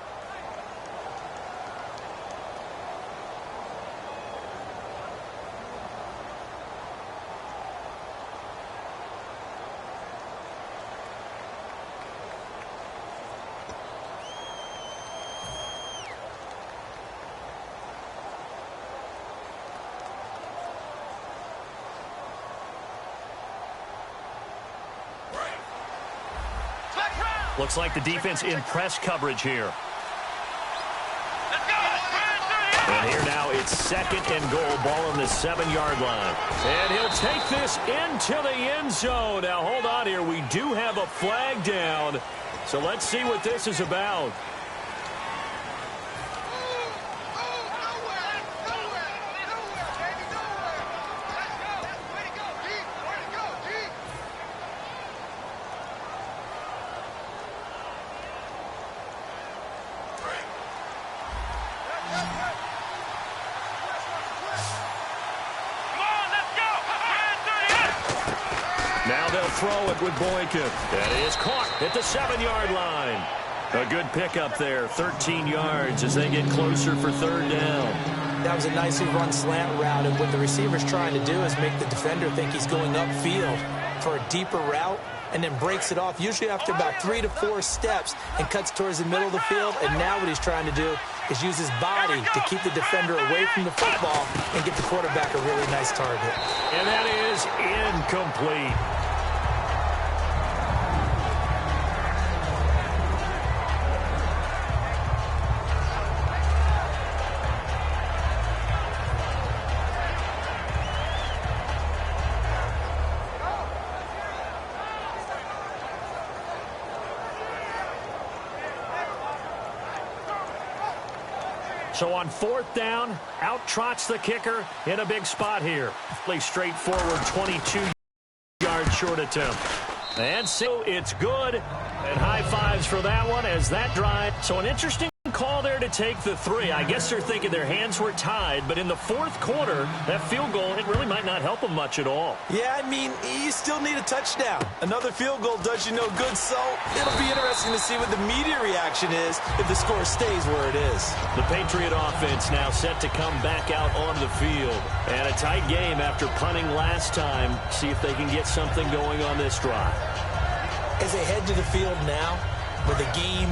Looks like the defense in press coverage here. And here now it's 2nd and goal, ball on the 7-yard line. And he'll take this into the end zone. Now hold on here, we do have a flag down. So let's see what this is about. Now they'll throw it with Boykin. That is caught at the 7-yard line. A good pickup there, 13 yards as they get closer for 3rd down. That was a nicely run slant route, and what the receiver's trying to do is make the defender think he's going upfield for a deeper route, and then breaks it off, usually after about 3 to 4 steps, and cuts towards the middle of the field. And now what he's trying to do is use his body to keep the defender away from the football and get the quarterback a really nice target. And that is incomplete. So on 4th down, out trots the kicker in a big spot here. Play straightforward 22-yard short attempt. And so it's good. And high fives for that one as that drive. So an interesting call there to take the 3. I guess they're thinking their hands were tied, but in the 4th quarter, that field goal, it really might not help them much at all. Yeah, I mean, you still need a touchdown. Another field goal does you no good, so it'll be interesting to see what the media reaction is if the score stays where it is. The Patriot offense now set to come back out on the field. And a tight game after punting last time. See if they can get something going on this drive. As they head to the field now, with the game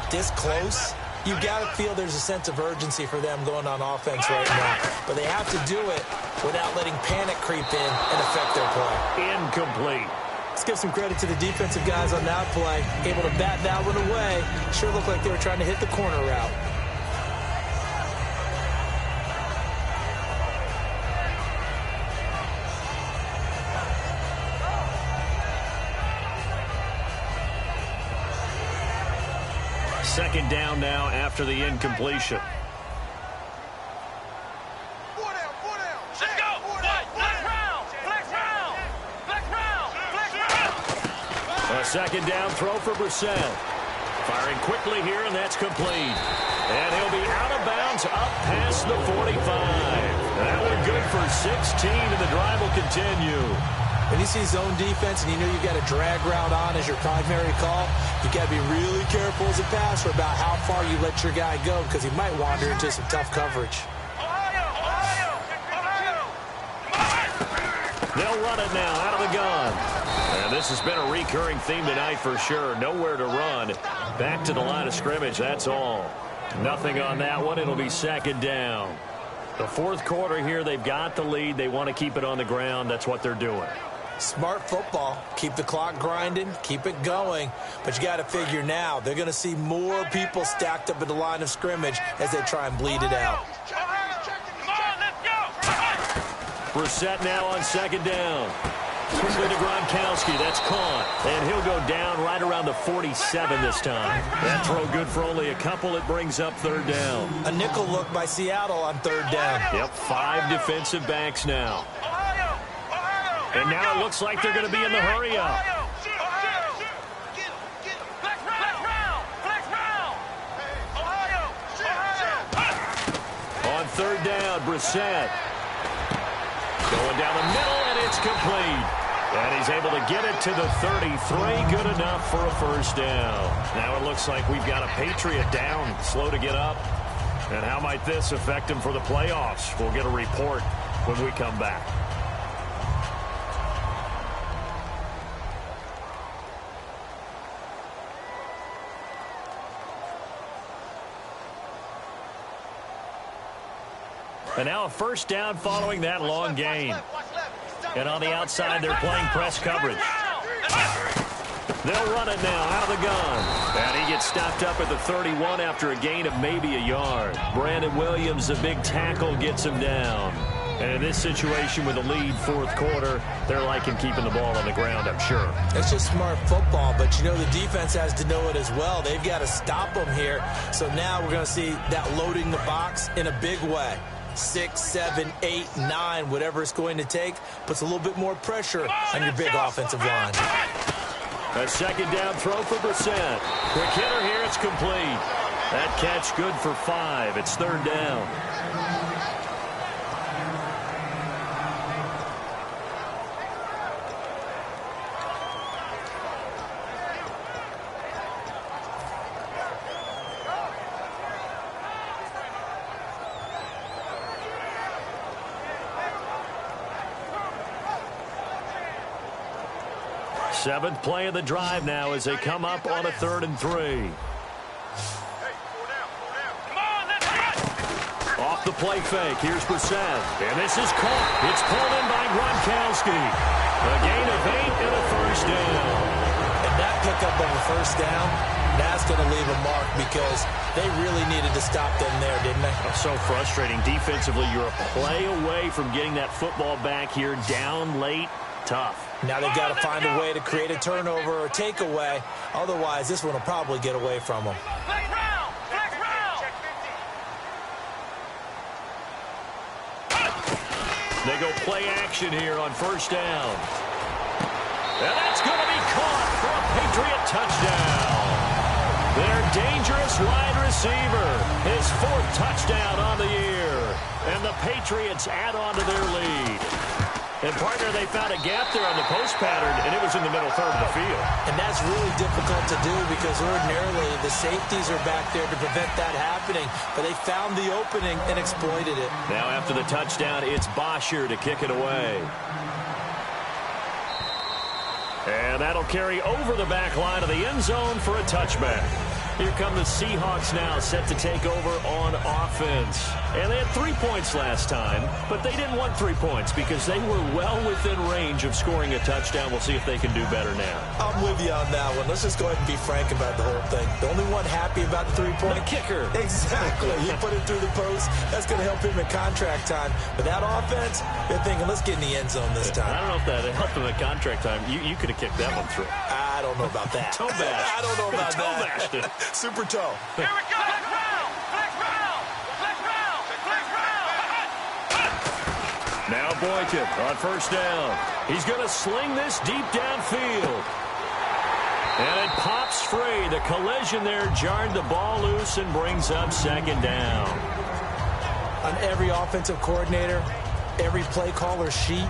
this close, you've got to feel there's a sense of urgency for them going on offense right now. But they have to do it without letting panic creep in and affect their play. Incomplete. Let's give some credit to the defensive guys on that play. Able to bat that one away. Sure looked like they were trying to hit the corner route. Second down now after the incompletion. Let's go. Flex round. A second down throw for Brissett. Firing quickly here, and that's complete. And he'll be out of bounds up past the 45. That one good for 16, and the drive will continue. When you see zone defense and you know you've got a drag route on as your primary call, you've got to be really careful as a passer about how far you let your guy go because he might wander into some tough coverage. They'll run it now out of the gun. And this has been a recurring theme tonight for sure. Nowhere to run. Back to the line of scrimmage, that's all. Nothing on that one. It'll be second down. The 4th quarter here, they've got the lead. They want to keep it on the ground. That's what they're doing. Smart football. Keep the clock grinding. Keep it going. But you got to figure now, they're going to see more people stacked up at the line of scrimmage as they try and bleed it out. Brissett now on second down. Quickly to Gronkowski. That's caught. And he'll go down right around the 47 this time. That throw good for only a couple. It brings up 3rd down. A nickel look by Seattle on 3rd down. Yep, 5 defensive backs now. And now it looks like they're going to be in the hurry-up. On 3rd down, Brissett. Going down the middle, and it's complete. And he's able to get it to the 33. Good enough for a first down. Now it looks like we've got a Patriot down, slow to get up. And how might this affect him for the playoffs? We'll get a report when we come back. And now a first down following that long gain. And on the outside, they're playing press coverage. They'll run it now out of the gun. And he gets stopped up at the 31 after a gain of maybe a yard. Brandon Williams, a big tackle, gets him down. And in this situation with a lead 4th quarter, they're liking keeping the ball on the ground, I'm sure. It's just smart football, but you know the defense has to know it as well. They've got to stop them here. So now we're going to see that loading the box in a big way. 6, 7, 8, 9, whatever it's going to take, puts a little bit more pressure on your big offensive line. A second down throw for Brissett. Quick hitter here, it's complete. That catch good for 5. It's 3rd down. Seventh play of the drive now as they come up on a 3rd and 3. Off the play fake. Here's Brissett. And this is caught. It's pulled in by Gronkowski. A gain of 8 and a first down. And that pickup of a first down, that's going to leave a mark because they really needed to stop them there, didn't they? So frustrating. Defensively, you're a play away from getting that football back here down late. Tough. Now they've got to find a way to create a turnover or takeaway. Otherwise, this one will probably get away from them. They go play action here on first down. And that's going to be caught for a Patriot touchdown. Their dangerous wide receiver, his 4th touchdown on the year. And the Patriots add on to their lead. And, partner, they found a gap there on the post pattern, and it was in the middle third of the field. And that's really difficult to do because ordinarily the safeties are back there to prevent that happening. But they found the opening and exploited it. Now after the touchdown, it's Bosher to kick it away. And that'll carry over the back line of the end zone for a touchback. Here come the Seahawks now, set to take over on offense. And they had 3 points last time, but they didn't want 3 points because they were well within range of scoring a touchdown. We'll see if they can do better now. I'm with you on that one. Let's just go ahead and be frank about the whole thing. The only one happy about the 3-point? The kicker. Exactly. He put it through the post. That's going to help him in contract time. But that offense, they're thinking, let's get in the end zone this time. I don't know if that helped him at contract time. You could have kicked that one through. I don't know about that. Toe bash. I don't know about Toe that. bashed it. Super toe. Here we go. Flex round. Flex round. Flex round. Flex round. Now Boykin on first down. He's going to sling this deep downfield. And it pops free. The collision there jarred the ball loose and brings up second down. On every offensive coordinator, every play caller sheet,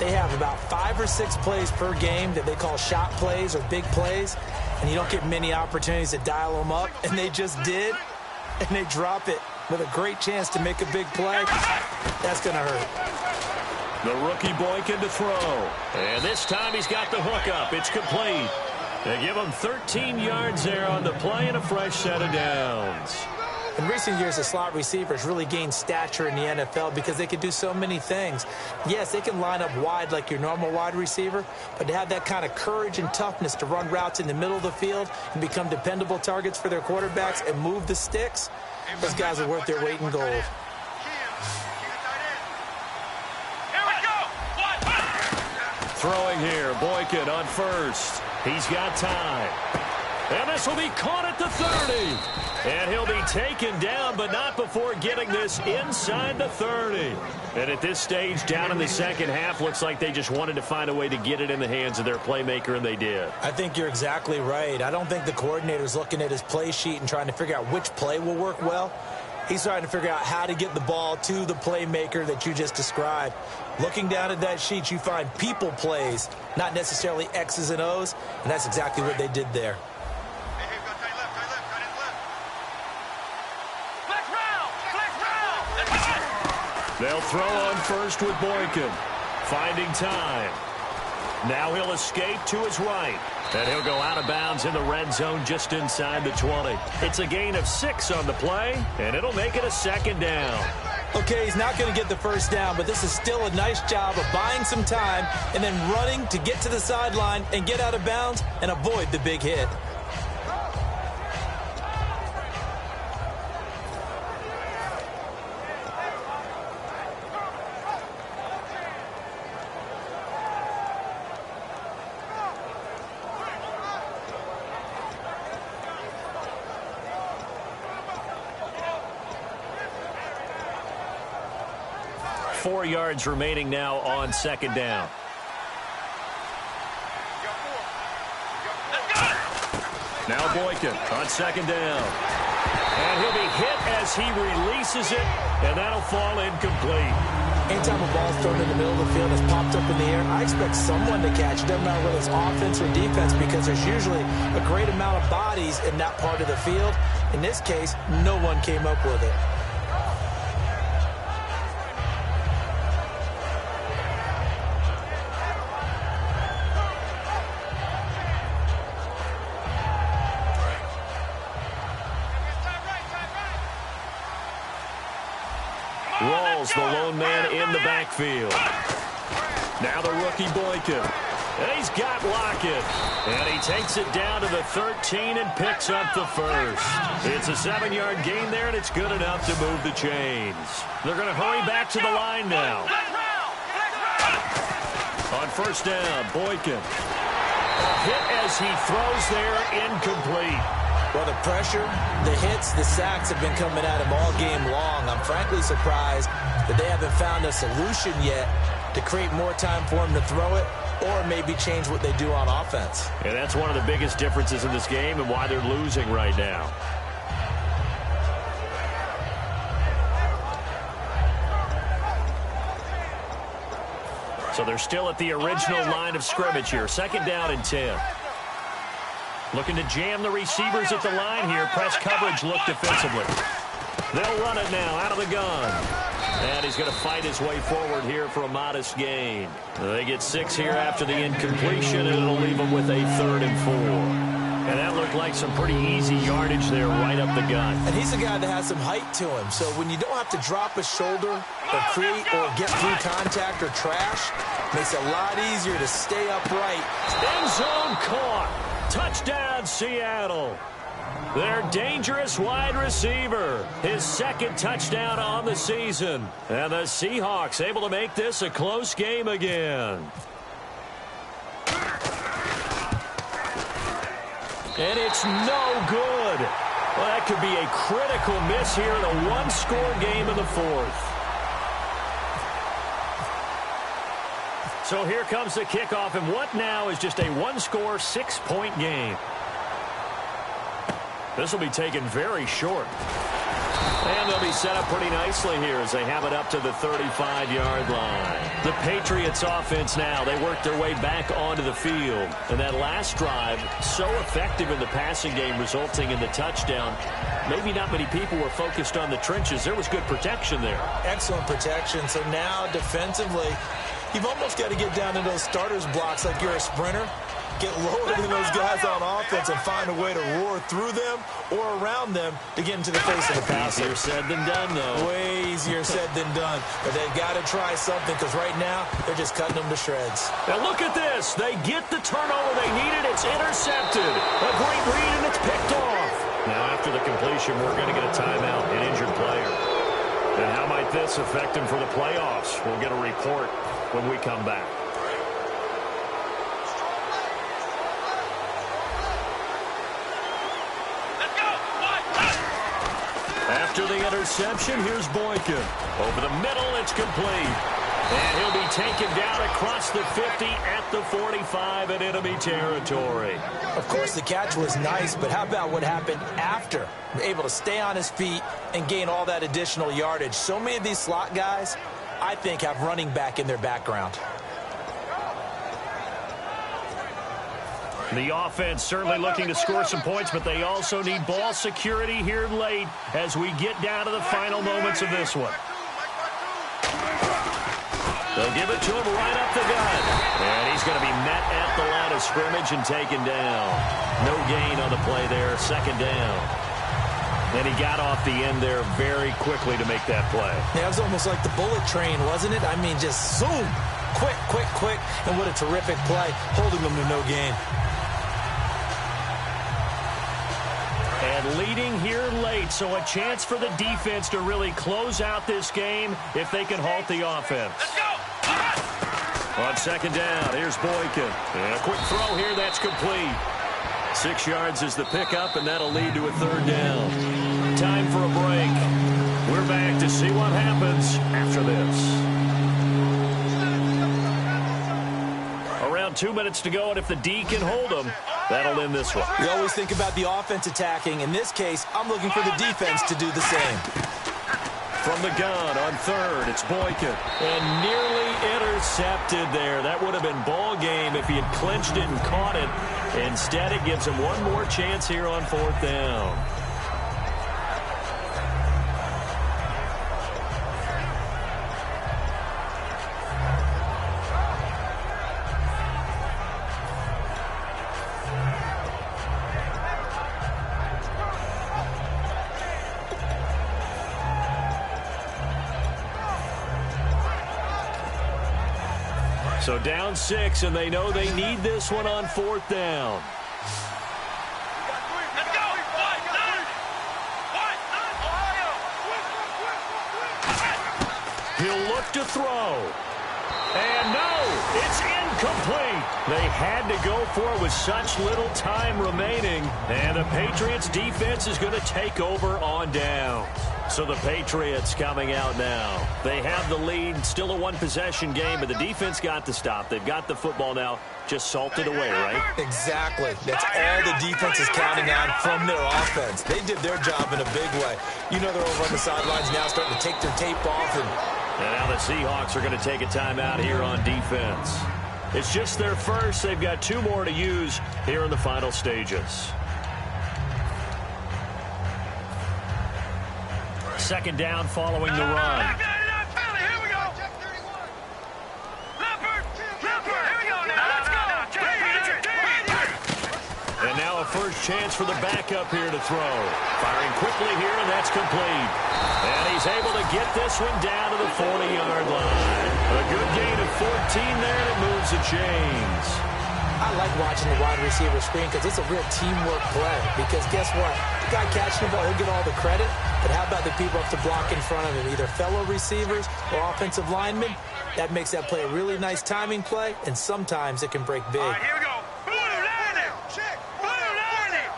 they have about 5 or 6 plays per game that they call shot plays or big plays, and you don't get many opportunities to dial them up, and they just did, and they drop it with a great chance to make a big play. That's going to hurt. The rookie Boykin to throw. And this time he's got the hook up. It's complete. They give him 13 yards there on the play and a fresh set of downs. In recent years, the slot receivers really gained stature in the NFL because they can do so many things. Yes, they can line up wide like your normal wide receiver, but to have that kind of courage and toughness to run routes in the middle of the field and become dependable targets for their quarterbacks and move the sticks, those guys are worth their weight in gold. Here we go. Throwing here, Boykin on first. He's got time. And this will be caught at the 30. And he'll be taken down, but not before getting this inside the 30. And at this stage, down in the second half, looks like they just wanted to find a way to get it in the hands of their playmaker, and they did. I think you're exactly right. I don't think the coordinator's looking at his play sheet and trying to figure out which play will work well. He's trying to figure out how to get the ball to the playmaker that you just described. Looking down at that sheet, you find people plays, not necessarily X's and O's, and that's exactly what they did there. They'll throw on first with Boykin. Finding time. Now he'll escape to his right. And he'll go out of bounds in the red zone just inside the 20. It's a gain of 6 on the play, and it'll make it a second down. Okay, he's not going to get the first down, but this is still a nice job of buying some time and then running to get to the sideline and get out of bounds and avoid the big hit. Four yards remaining now on second down. Now Boykin on second down. And he'll be hit as he releases it, and that'll fall incomplete. Anytime a ball's thrown in the middle of the field that's popped up in the air, I expect someone to catch it. Doesn't matter whether it's offense or defense, because there's usually a great amount of bodies in that part of the field. In this case, no one came up with it. Rawls, the lone man in the backfield. Now the rookie Boykin. And he's got Lockett. And he takes it down to the 13 and picks up the first. It's a 7-yard gain there, and it's good enough to move the chains. They're going to hurry back to the line now. On first down, Boykin. A hit as he throws there, incomplete. Well, the pressure, the hits, the sacks have been coming at him all game long. I'm frankly surprised that they haven't found a solution yet to create more time for him to throw it or maybe change what they do on offense. And that's one of the biggest differences in this game and why they're losing right now. So they're still at the original line of scrimmage here. 2nd down and 10. Looking to jam the receivers at the line here. Press coverage look defensively. They'll run it now out of the gun. And he's going to fight his way forward here for a modest gain. They get 6 here after the incompletion, and it'll leave them with a 3rd and 4. And that looked like some pretty easy yardage there right up the gut. And he's a guy that has some height to him. So when you don't have to drop a shoulder or create or get through contact or trash, makes it a lot easier to stay upright. End zone caught. Touchdown, Seattle. Their dangerous wide receiver. His 2nd touchdown on the season. And the Seahawks able to make this a close game again. And it's no good. Well, that could be a critical miss here in a one-score game in the 4th. So here comes the kickoff, and what now is just a one-score, 6-point game. This will be taken very short. And they'll be set up pretty nicely here as they have it up to the 35-yard line. The Patriots offense now, they work their way back onto the field. And that last drive, so effective in the passing game, resulting in the touchdown. Maybe not many people were focused on the trenches. There was good protection there. Excellent protection. So now defensively, you've almost got to get down to those starters blocks like you're a sprinter. Get lower than those guys on offense and find a way to roar through them or around them to get into the face of the passer. Easier said than done, though. Way easier said than done. But they've got to try something because right now they're just cutting them to shreds. Now look at this. They get the turnover they needed. It's intercepted. A great read, and it's picked off. Now after the completion, we're going to get a timeout, an injured player. And how might this affect him for the playoffs? We'll get a report when we come back. After the interception, here's Boykin. Over the middle, it's complete. And he'll be taken down across the 50 at the 45 in enemy territory. Of course, the catch was nice, but how about what happened after? Able to stay on his feet and gain all that additional yardage. So many of these slot guys, I think, have running back in their background. The offense certainly looking to score some points, but they also need ball security here late as we get down to the final moments of this one. They'll give it to him right up the gut. And he's going to be met at the line of scrimmage and taken down. No gain on the play there, 2nd down. And he got off the end there very quickly to make that play. Yeah, it was almost like the bullet train, wasn't it? I mean, just zoom. Quick, quick, quick. And what a terrific play, holding them to no gain. And leading here late, so a chance for the defense to really close out this game if they can halt the offense. Let's go! On 2nd down, here's Boykin. And a quick throw here, that's complete. 6 yards is the pickup, and that'll lead to a 3rd down. Time for a break. We're back to see what happens after this. Around 2 minutes to go, and if the D can hold them, that'll end this one. We always think about the offense attacking. In this case, I'm looking for the defense to do the same. From the gun on 3rd, it's Boykin. And nearly intercepted there. That would have been ball game if he had clinched it and caught it. Instead, it gives him one more chance here on 4th down. So down 6, and they know they need this one on 4th down. Let's go! He'll look to throw. And no, it's incomplete. They had to go for it with such little time remaining. And the Patriots defense is going to take over on down. So the Patriots coming out now. They have the lead, still a one-possession game, but the defense got the stop. They've got the football now, just salted away, right? Exactly. That's all the defense is counting on from their offense. They did their job in a big way. You know they're over on the sidelines now starting to take their tape off. And now the Seahawks are going to take a timeout here on defense. It's just their first. They've got 2 more to use here in the final stages. Second down following the run. And now a first chance for the backup here to throw. Firing quickly here, and that's complete. And he's able to get this one down to the 40-yard line. A good gain of 14 there, and it moves the chains. I like watching the wide receiver screen because it's a real teamwork play. Because guess what? The guy catching the ball, he'll get all the credit. But how about the people have to block in front of him, either fellow receivers or offensive linemen? That makes that play a really nice timing play, and sometimes it can break big. All right, here we go. Blue landing. Check. Blue landing.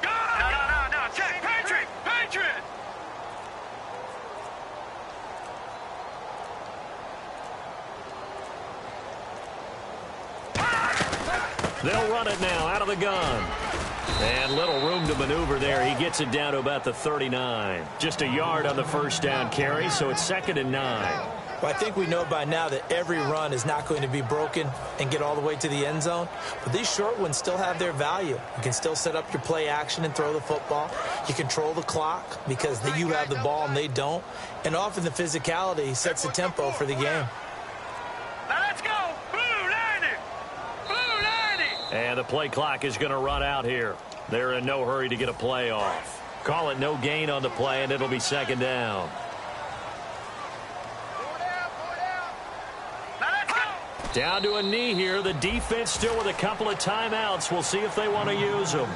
No. Check. Patriot. Patriot. They'll run it now out of the gun. And little room to maneuver there. He gets it down to about the 39. Just a yard on the first down carry, so it's 2nd and 9. Well, I think we know by now that every run is not going to be broken and get all the way to the end zone. But these short ones still have their value. You can still set up your play action and throw the football. You control the clock because you have the ball and they don't. And often the physicality sets the tempo for the game. Now let's go. Blue landing. Blue landing. And the play clock is going to run out here. They're in no hurry to get a play off. Call it no gain on the play, and it'll be 2nd down. Down to a knee here. The defense still with a couple of timeouts. We'll see if they want to use them.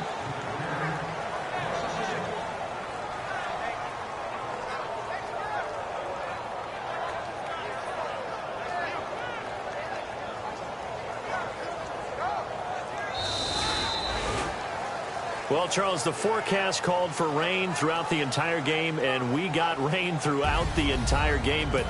Well, Charles, the forecast called for rain throughout the entire game, and we got rain throughout the entire game. But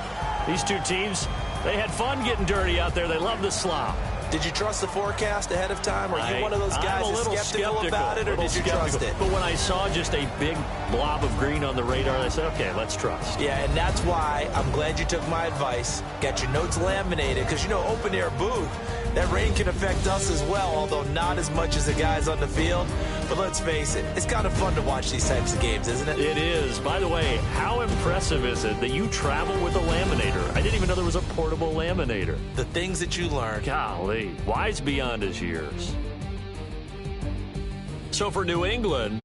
these two teams, they had fun getting dirty out there. They love the slop. Did you trust the forecast ahead of time? Are you one of those guys that's skeptical about it, or did you trust it? But when I saw just a big blob of green on the radar, I said, okay, let's trust. Yeah, and that's why I'm glad you took my advice. Got your notes laminated, because, you know, open-air booth, that rain can affect us as well, although not as much as the guys on the field. But let's face it, it's kind of fun to watch these types of games, isn't it? It is. By the way, how impressive is it that you travel with a laminator? I didn't even know there was a portable laminator. The things that you learn. Golly, wise beyond his years. So for New England,